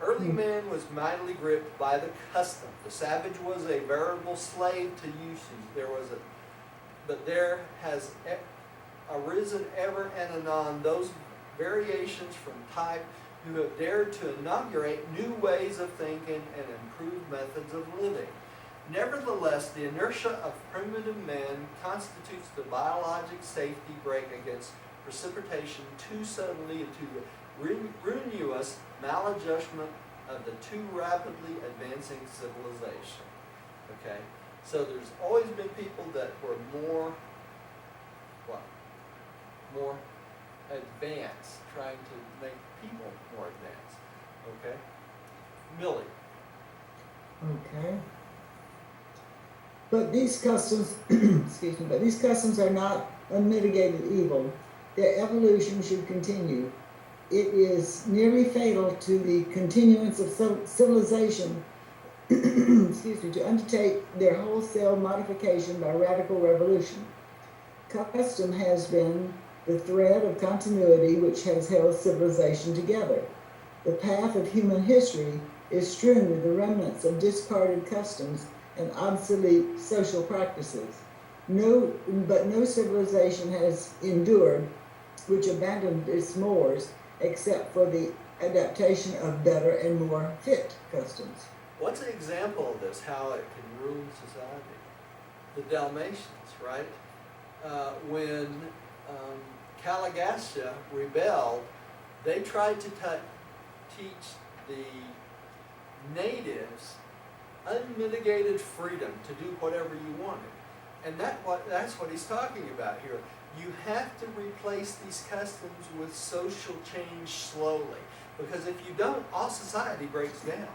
Early man was mightily gripped by the custom. The savage was a veritable slave to usage. But there has arisen ever and anon those variations from type who have dared to inaugurate new ways of thinking and improved methods of living. Nevertheless, the inertia of primitive man constitutes the biologic safety brake against precipitation too suddenly into the ruinous maladjustment of the too rapidly advancing civilization. Okay? So there's always been people that were more advanced, trying to make people more advanced. Okay? Millie. Okay. But these customs, excuse me, but these customs are not unmitigated evil. Their evolution should continue. It is nearly fatal to the continuance of civilization, excuse me, to undertake their wholesale modification by radical revolution. Custom has been the thread of continuity which has held civilization together. The path of human history is strewn with the remnants of discarded customs and obsolete social practices. But no civilization has endured which abandoned its mores except for the adaptation of better and more fit customs. What's an example of this, how it can ruin society? The Dalmatians, right? When Caligastia rebelled, they tried to teach the natives unmitigated freedom to do whatever you wanted. And that's what he's talking about here. You have to replace these customs with social change slowly. Because if you don't, all society breaks down.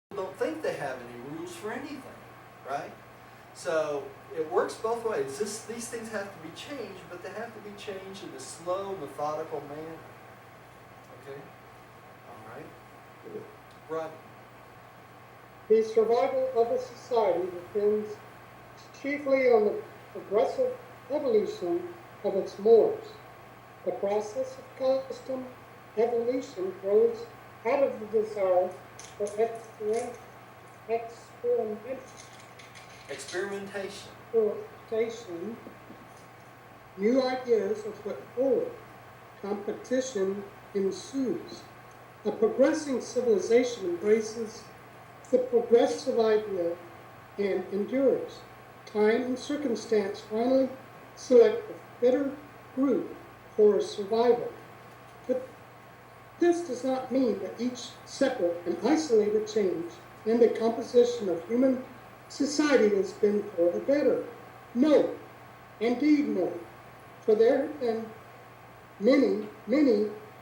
People don't think they have any rules for anything, right? So it works both ways. These things have to be changed, but they have to be changed in a slow, methodical manner. Okay? All right? Rod. The survival of a society depends chiefly on the progressive evolution of its mores. The process of custom evolution grows out of the desire for experimentation, new ideas are put forward. Competition ensues. A progressing civilization embraces the progressive idea and endures. Time and circumstance finally select a fitter group for survival. But this does not mean that each separate and isolated change in the composition of human society has been for the better. No, indeed no. For there have been many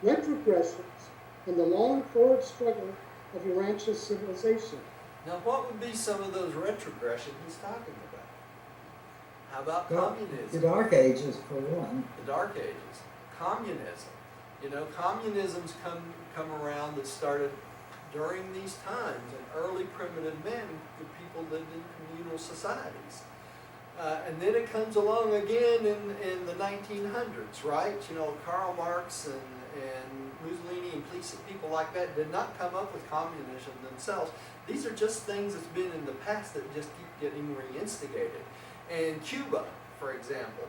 retrogressions in the long forward struggle of Urantia civilization. Now, what would be some of those retrogressions he's talking about? How about Well, communism? the Dark Ages, for one. The Dark Ages. Communism. You know, communism's come around that started during these times, and early primitive men, the people lived in communal societies. And then it comes along again in the 1900s, right? You know, Karl Marx and Mussolini and people like that did not come up with communism themselves. These are just things that's been in the past that just keep getting reinstigated. And Cuba, for example,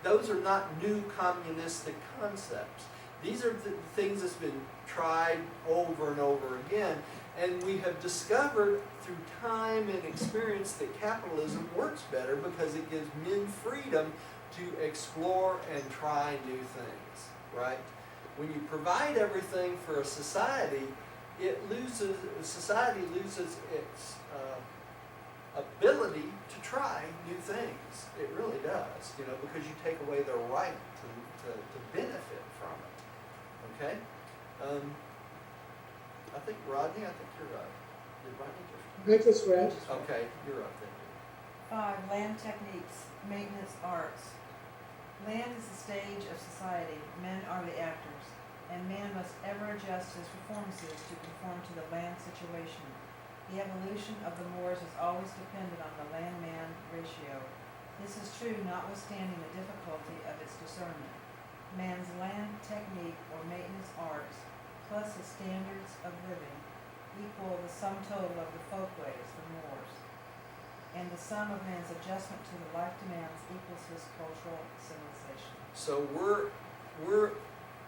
those are not new communistic concepts. These are the things that's been tried over and over again. And we have discovered through time and experience that capitalism works better because it gives men freedom to explore and try new things, right? When you provide everything for a society, society loses its ability to try new things. It really does, you know, because you take away their right to benefit from it. Okay? I think Rodney, you're up. Did Rodney just read. Okay, you're up then. 5. Land techniques, maintenance arts. Land is the stage of society, men are the actors, and man must ever adjust his performances to conform to the land situation. The evolution of the Moors is always dependent on the land-man ratio. This is true notwithstanding the difficulty of its discernment. Man's land technique or maintenance arts plus his standards of living equal the sum total of the folkways, the mores, and the sum of man's adjustment to the life demands equals his cultural civilization. So we're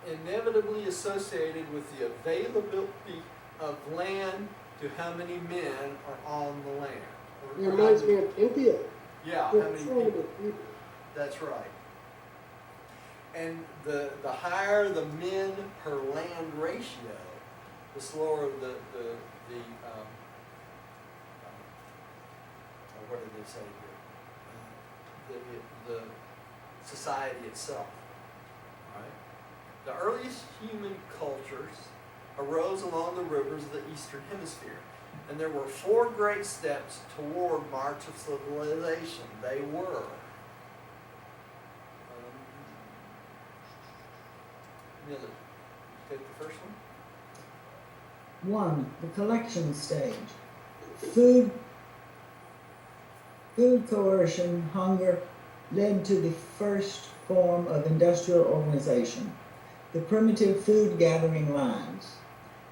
inevitably associated with the availability of land to how many men are on the land. It reminds me of India. Yeah, how There are many so many people. people. That's right. And the higher the men per land ratio, the slower what did they say here? The society itself, right? The earliest human cultures arose along the rivers of the Eastern Hemisphere, and there were 4 great steps toward march of civilization. They were Millie, take the first one. 1. The collection stage. Food coercion, hunger, led to the first form of industrial organization, the primitive food gathering lines.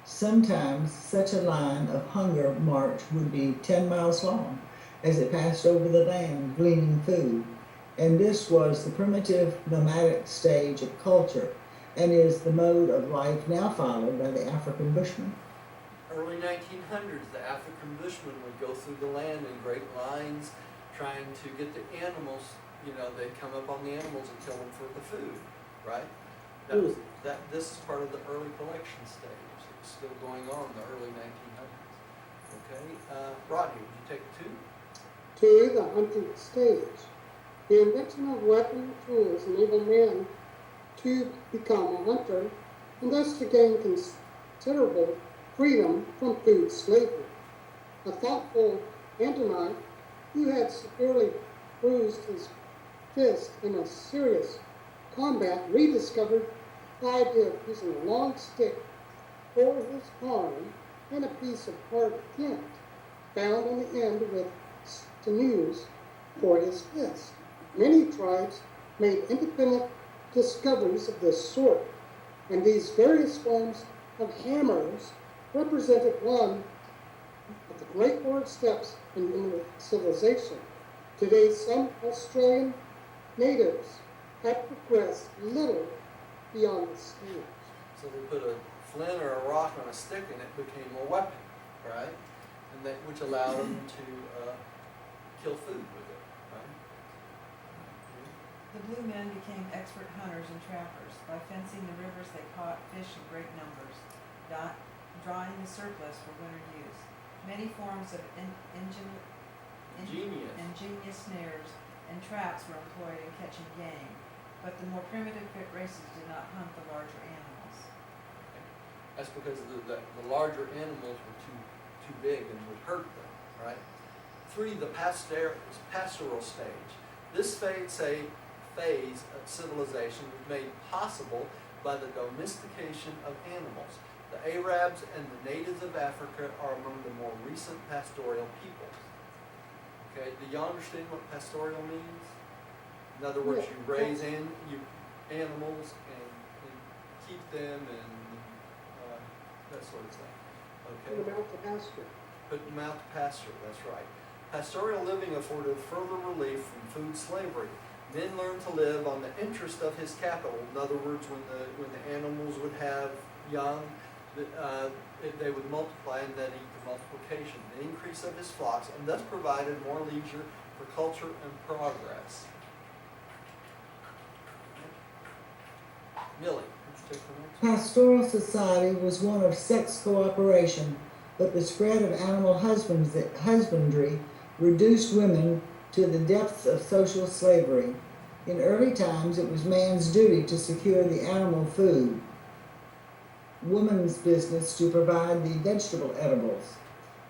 Sometimes such a line of hunger march would be 10 miles long as it passed over the land gleaning food, and this was the primitive nomadic stage of culture and is the mode of life now followed by the African bushman. Early 1900s, the African bushmen would go through the land in great lines trying to get the animals, they'd come up on the animals and kill them for the food, right? This is part of the early collection stage. It's still going on in the early 1900s. Okay, Rodney, would you take 2? 2. The hunting stage. The invention of weapons and tools enabled man to become a hunter and thus to gain considerable freedom from food slavery. A thoughtful Antonine, who had severely bruised his fist in a serious combat, rediscovered the idea of using a long stick for his arm and a piece of hard flint bound on the end with sinews for his fist. Many tribes made independent discoveries of this sort, and these various forms of hammers represented one of the great forward steps in human civilization. Today, some Australian natives have progressed little beyond the stage. So they put a flint or a rock on a stick and it became a weapon, right? And which allowed them to kill food with it, right? The blue men became expert hunters and trappers. By fencing the rivers, they caught fish in great numbers, drawing the surplus for winter use. Many forms of ingenious snares and traps were employed in catching game, but the more primitive races did not hunt the larger animals. That's because the larger animals were too big and would hurt them, right? 3, the pastoral stage. This phase of civilization was made possible by the domestication of animals. The Arabs and the natives of Africa are among the more recent pastoral peoples. Okay, do y'all understand what pastoral means? In other words, you raise animals and keep them and that sort of thing. Okay. Put them out to pasture. Put them out to pasture, that's right. Pastoral living afforded further relief from food slavery. Men learned to live on the interest of his capital. In other words, when the animals would have young, they would multiply and then eat the multiplication, the increase of his flocks, and thus provided more leisure for culture and progress. Millie, would you take the next one? Pastoral society was one of sex cooperation, but the spread of animal husbandry reduced women to the depths of social slavery. In early times, it was man's duty to secure the animal food, woman's business to provide the vegetable edibles.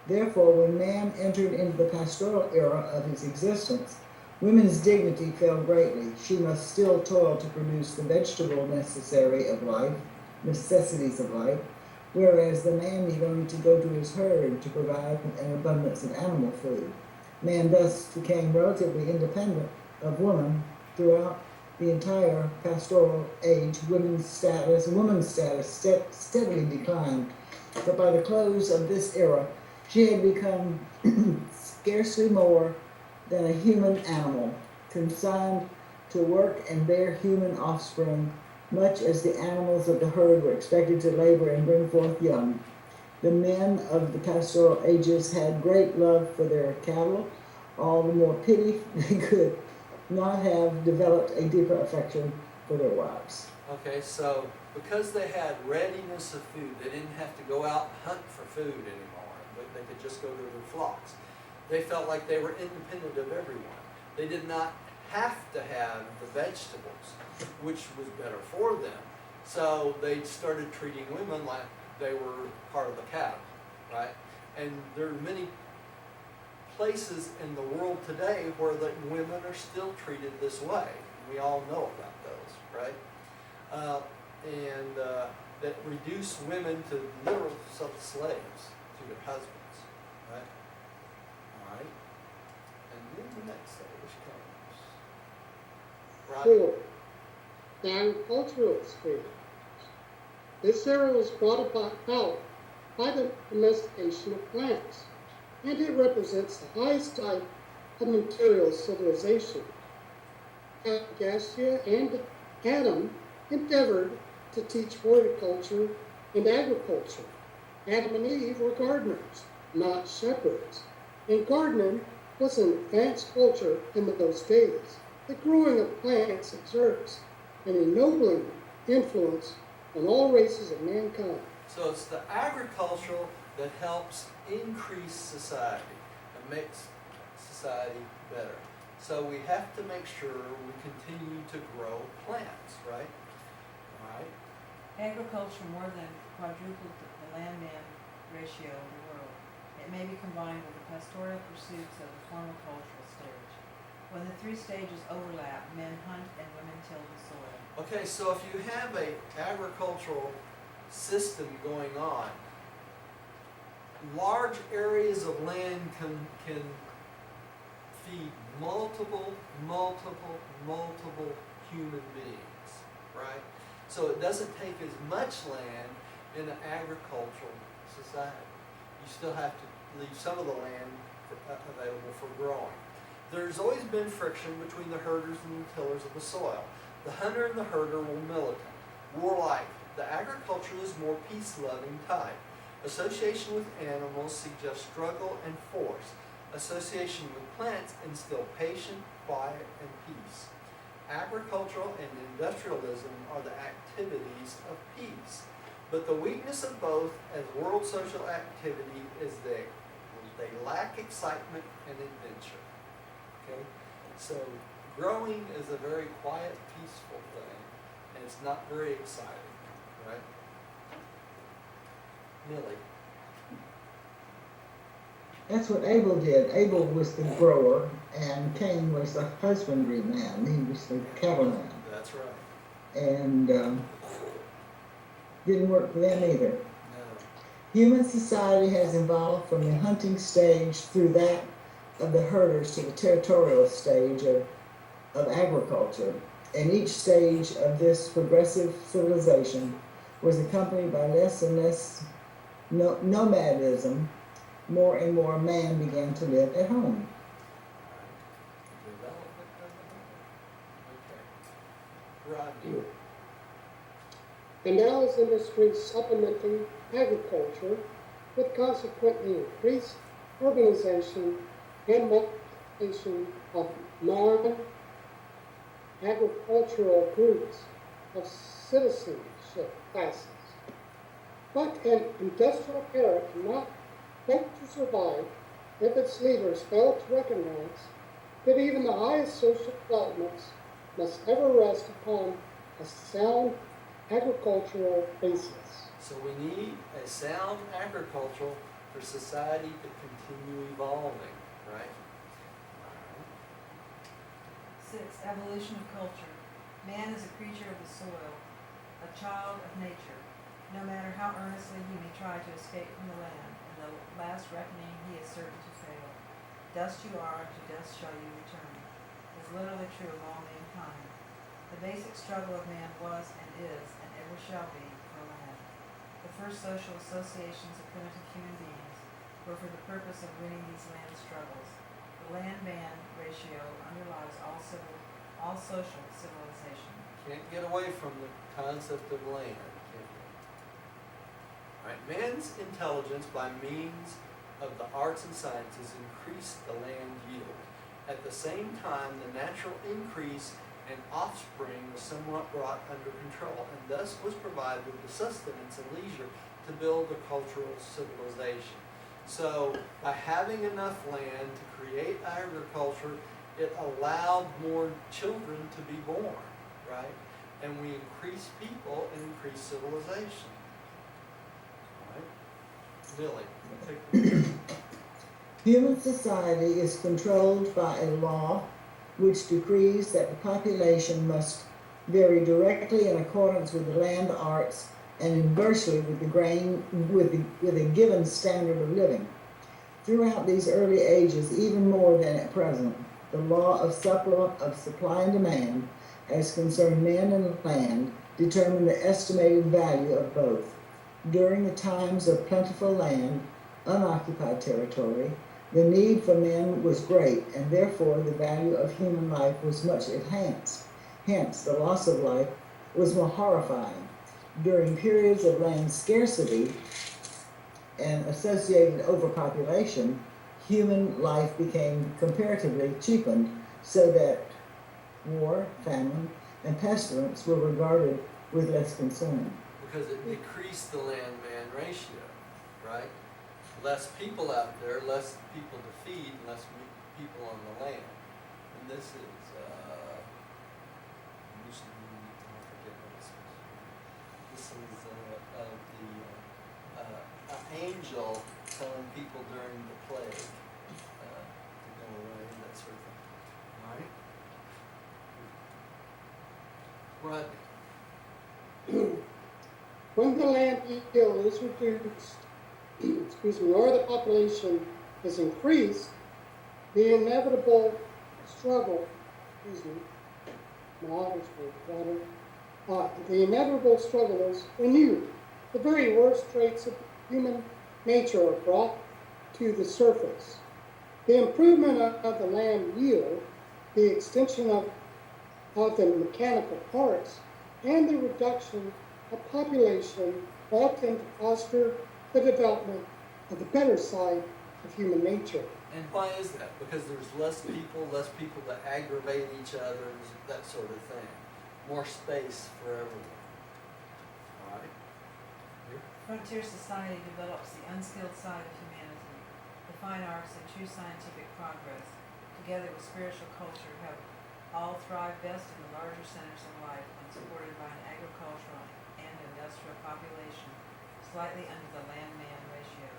Therefore, when man entered into the pastoral era of his existence, women's dignity fell greatly. She must still toil to produce the vegetable necessities of life, whereas the man need only to go to his herd to provide an abundance of animal food. Man thus became relatively independent of woman throughout the entire pastoral age, women's status steadily declined. But by the close of this era, she had become scarcely more than a human animal, consigned to work and bear human offspring, much as the animals of the herd were expected to labor and bring forth young. The men of the pastoral ages had great love for their cattle, all the more pity they could not have developed a deeper affection for their wives. Okay, so because they had readiness of food, they didn't have to go out and hunt for food anymore, but they could just go to their flocks. They felt like they were independent of everyone. They did not have to have the vegetables, which was better for them. So they started treating women like they were part of the cattle, right? And there are many places in the world today where the women are still treated this way. We all know about those, right? That reduce women to literal slaves to their husbands, right? All right. And then the next stage comes. Right? 4. The agricultural experience. This era was brought about by the domestication of plants, and it represents the highest type of material civilization. Gassia and Adam endeavored to teach horticulture and agriculture. Adam and Eve were gardeners, not shepherds, and gardening was an advanced culture in those days. The growing of plants exerts an ennobling influence on all races of mankind. So it's the agricultural that helps increase society and makes society better. So we have to make sure we continue to grow plants, right? All right. Agriculture more than quadrupled the land-man ratio of the world. It may be combined with the pastoral pursuits of the former cultural stage. When the three stages overlap, men hunt and women till the soil. Okay, so if you have a agricultural system going on, large areas of land can feed multiple human beings, right? So it doesn't take as much land in an agricultural society. You still have to leave some of the land available for growing. There's always been friction between the herders and the tillers of the soil. The hunter and the herder were militant, warlike. The agriculturalist is more peace-loving type. Association with animals suggests struggle and force. Association with plants instill patience, quiet, and peace. Agricultural and industrialism are the activities of peace. But the weakness of both as world social activity is they lack excitement and adventure. Okay? So growing is a very quiet, peaceful thing, and it's not very exciting, right? Millie. That's what Abel did. Abel was the grower, and Cain was the husbandry man. He was the cattleman. That's right. And didn't work for them either. No. Human society has evolved from the hunting stage through that of the herders to the territorial stage of agriculture. And each stage of this progressive civilization was accompanied by less and less nomadism. More and more man began to live at home. Development of the home. Okay. Rodney. And now is industry supplementing agriculture with consequently increased urbanization and multiplication of non-agricultural groups of citizenship classes. But an industrial era cannot hope to survive if its leaders fail to recognize that even the highest social developments must ever rest upon a sound agricultural basis. So we need a sound agriculture for society to continue evolving, right? 6. Evolution of culture. Man is a creature of the soil, a child of nature. No matter how earnestly he may try to escape from the land, in the last reckoning he is certain to fail. Dust you are, to dust shall you return, is literally true of all mankind. The basic struggle of man was and is and ever shall be for land. The first social associations of primitive human beings were for the purpose of winning these land struggles. The land-man ratio underlies all social civilization. Can't get away from the concept of land, can you? Right, man's intelligence by means of the arts and sciences increased the land yield. At the same time, the natural increase and offspring was somewhat brought under control, and thus was provided with the sustenance and leisure to build a cultural civilization. So, by having enough land to create agriculture, it allowed more children to be born, right? And we increase people and increase civilization. All right? Millie, take the Human society is controlled by a law which decrees that the population must vary directly in accordance with the land arts and inversely with a given standard of living. Throughout these early ages, even more than at present, the law of supply and demand, as concerned men and land, determined the estimated value of both. During the times of plentiful land, unoccupied territory, the need for men was great, and therefore the value of human life was much enhanced. Hence, the loss of life was more horrifying. During periods of land scarcity and associated overpopulation, human life became comparatively cheapened, so that war, famine, and pestilence were regarded with less concern. because it decreased the land-man ratio, right? Less people out there, less people to feed, less people on the land. And this is, I forget what this is. This is an angel telling people during the plague to go away, that sort of thing. All right? Rodney. When the land yield is reduced, or the population is increased, the inevitable struggle, the inevitable struggle is renewed. The very worst traits of human nature are brought to the surface. The improvement of the land yield, the extension of the mechanical parts, and the reduction of population all tend to foster the development of the better side of human nature. And why is that? Because there's less people to aggravate each other, that sort of thing. More space for everyone. All right? Frontier society develops the unskilled side of humanity. The fine arts and true scientific progress, together with spiritual culture, have all thrived best in the larger centers of life when supported by an agricultural and industrial population slightly under the land-man ratio.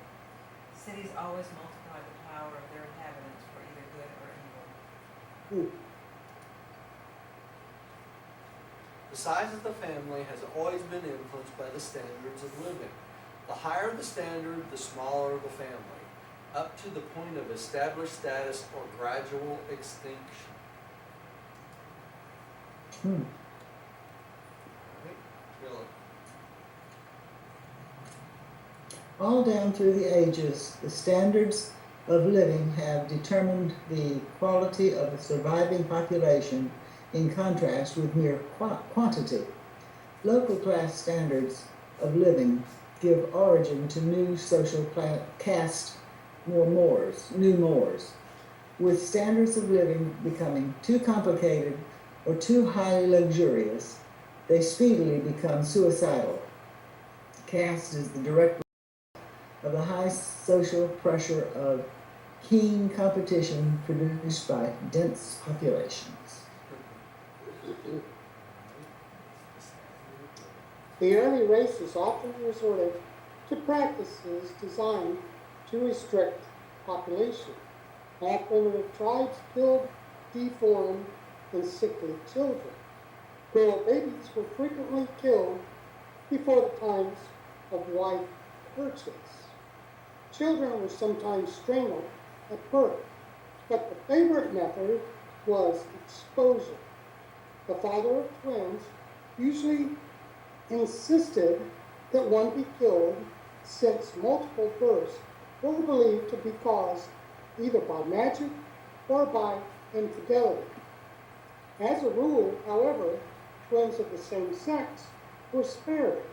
Cities always multiply the power of their inhabitants for either good or evil. The size of the family has always been influenced by the standards of living. The higher the standard, the smaller the family, up to the point of established status or gradual extinction. All right? Really? All down through the ages, the standards of living have determined the quality of the surviving population in contrast with mere quantity. Local class standards of living give origin to new social caste new mores. With standards of living becoming too complicated or too highly luxurious, they speedily become suicidal. Caste is the direct of the high social pressure of keen competition produced by dense populations. The early races often resorted to practices designed to restrict population. All primitive tribes killed deformed and sickly children. Girl babies were frequently killed before the times of wife purchase. Children were sometimes strangled at birth, but the favorite method was exposure. the father of twins, usually insisted that one be killed since multiple births were believed to be caused either by magic or by infidelity. As a rule, however, twins of the same sex were spared.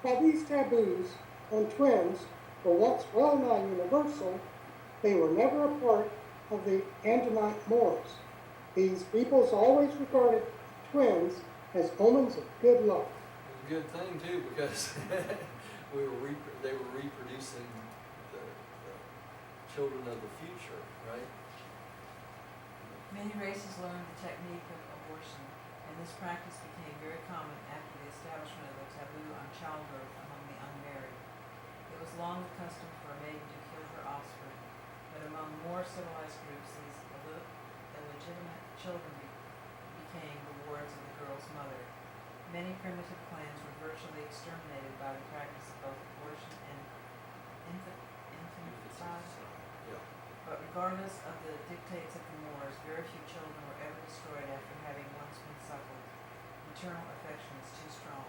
While these taboos on twins were once well-nigh universal, they were never a part of the Andamite Moors. These peoples always regarded twins as omens of good luck. It was a good thing too, because they were reproducing the children of the future, right? Many races learned the technique of abortion, and this practice became very common after the establishment of the taboo on childbirth among the unmarried. It was long the custom for a maiden to kill her offspring, but among more civilized groups, these illegitimate children became the wards of the girl's mother. Many primitive clans were virtually exterminated by the practice of both abortion and infanticide. Yeah. But regardless of the dictates of the Moors, very few children were ever destroyed after having once been suckled. Maternal affection is too strong.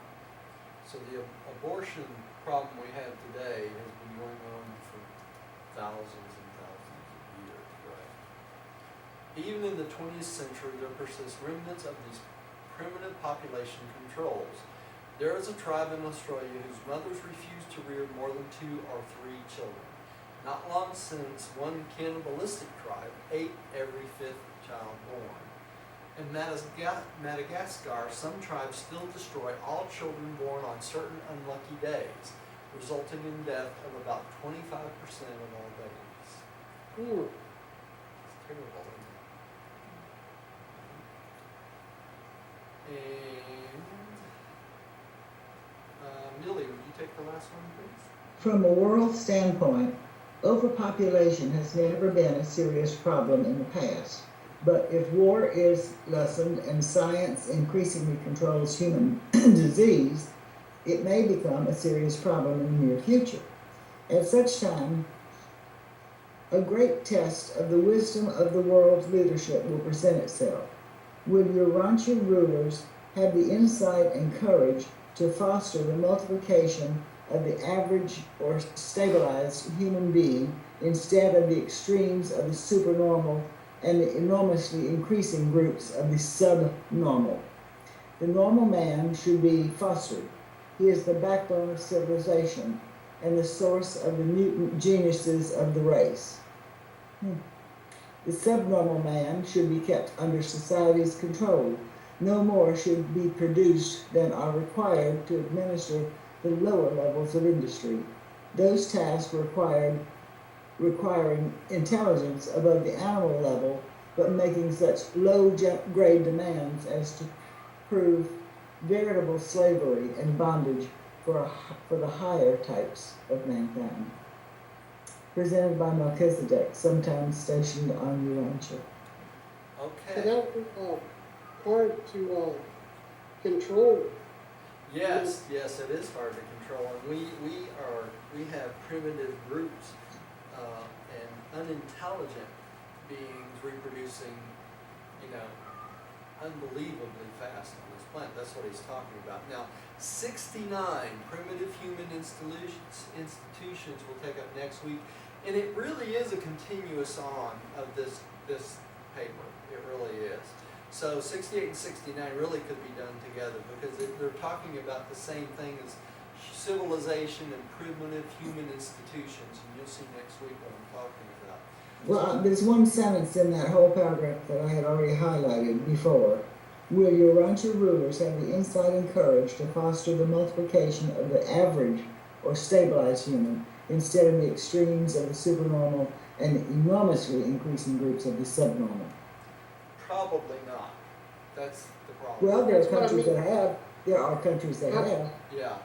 So the abortion problem we have today has been going on for thousands and thousands of years, right? Even in the 20th century, there persist remnants of these primitive population controls. There is a tribe in Australia whose mothers refused to rear more than 2 or 3 children. Not long since, one cannibalistic tribe ate every 5th child born. In Madagascar, some tribes still destroy all children born on certain unlucky days, resulting in death of about 25% of all babies. Hmm. It's terrible, isn't it? And Millie, would you take the last one, please? From a world standpoint, overpopulation has never been a serious problem in the past. But if war is lessened and science increasingly controls human disease, it may become a serious problem in the near future. At such time, a great test of the wisdom of the world's leadership will present itself. Will Urantia rulers have the insight and courage to foster the multiplication of the average or stabilized human being instead of the extremes of the supernormal and the enormously increasing groups of the subnormal? The normal man should be fostered. He is the backbone of civilization and the source of the mutant geniuses of the race. The subnormal man should be kept under society's control. No more should be produced than are required to administer the lower levels of industry. Those tasks requiring intelligence above the animal level, but making such low-grade demands as to prove veritable slavery and bondage for the higher types of mankind. Presented by Melchizedek, sometimes stationed on Urantia. So Okay. that would be hard to control. Yes, it is hard to control, and we have primitive groups and unintelligent beings reproducing, unbelievably fast on this planet. That's what he's talking about. Now, 69 primitive human institutions will take up next week, and it really is a continuous on of this paper. It really is. So 68 and 69 really could be done together, because they're talking about the same thing as civilization and primitive human institutions, and you'll see next week what I'm talking about. Well, there's one sentence in that whole paragraph that I had already highlighted before. Will Urantia rulers have the insight and courage to foster the multiplication of the average or stabilized human instead of the extremes of the supernormal and the enormously increasing groups of the subnormal? Probably not. That's the problem. Well, there are That's what I countries mean. that have. There are countries that have. Yeah.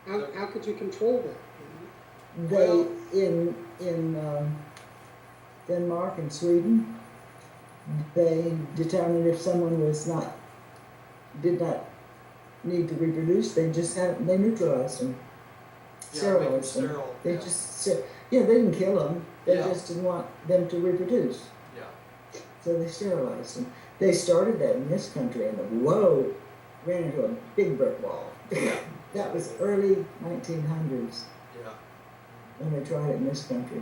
How could you control that? They Well- in Denmark and Sweden, they determined if someone did not need to reproduce, they neutralized them, Yeah, sterilized make them them. sterile, They yeah. they didn't kill them. They Yeah. just didn't want them to reproduce. Yeah. So they sterilized them. They started that in this country and whoa, ran into a big brick wall. That was early 1900s Yeah. when they tried it in this country.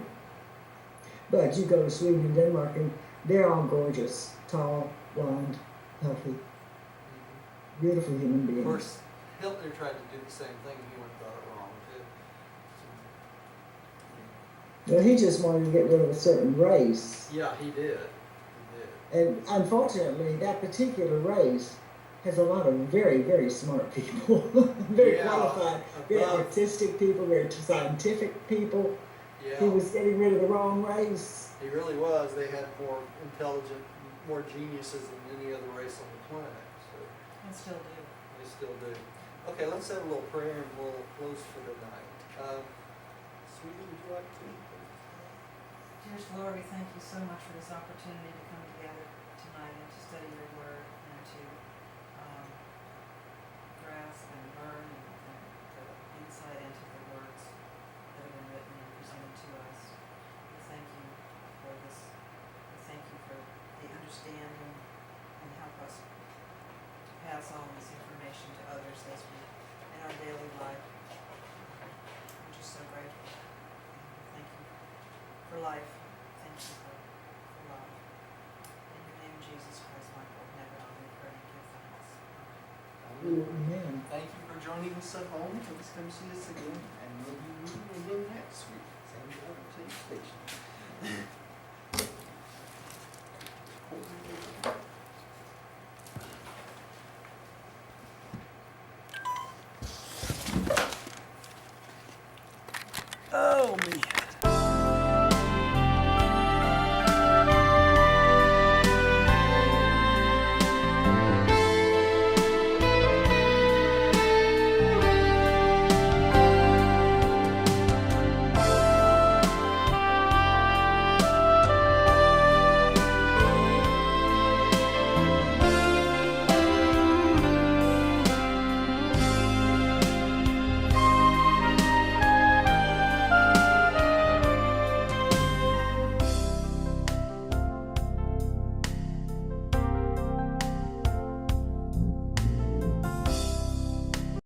But you go to Sweden and Denmark and they're all gorgeous, tall, blonde, healthy, beautiful human beings. Of course, Hitler tried to do the same thing. He went about it wrong too. Well, he just wanted to get rid of a certain race. Yeah, he did. He did. And unfortunately, that particular race has a lot of very, very smart people, very Yeah, qualified, very above- artistic people, very scientific people. Yeah. He was getting rid of the wrong race. He really was. They had more intelligent, more geniuses than any other race on the planet. So And still do. they still do. Okay, let's have a little prayer and we'll close for the night. Sweetie, would you like to? Dearest Lord, we thank you so much for this opportunity to come together tonight and to study your word and to grasp and learn and the insight into the words that have been written and presented to us. We thank you for this. We thank you for the understanding and help us to pass on this information to others as we, in our daily life. We're just so grateful. And we thank you for life. Thank you for love. In your name, Jesus Christ, my Lord, never on we pray and give thanks. Amen. Thank you for joining us at home. Please come see us again, and we'll be meeting again next week. Same time, same station.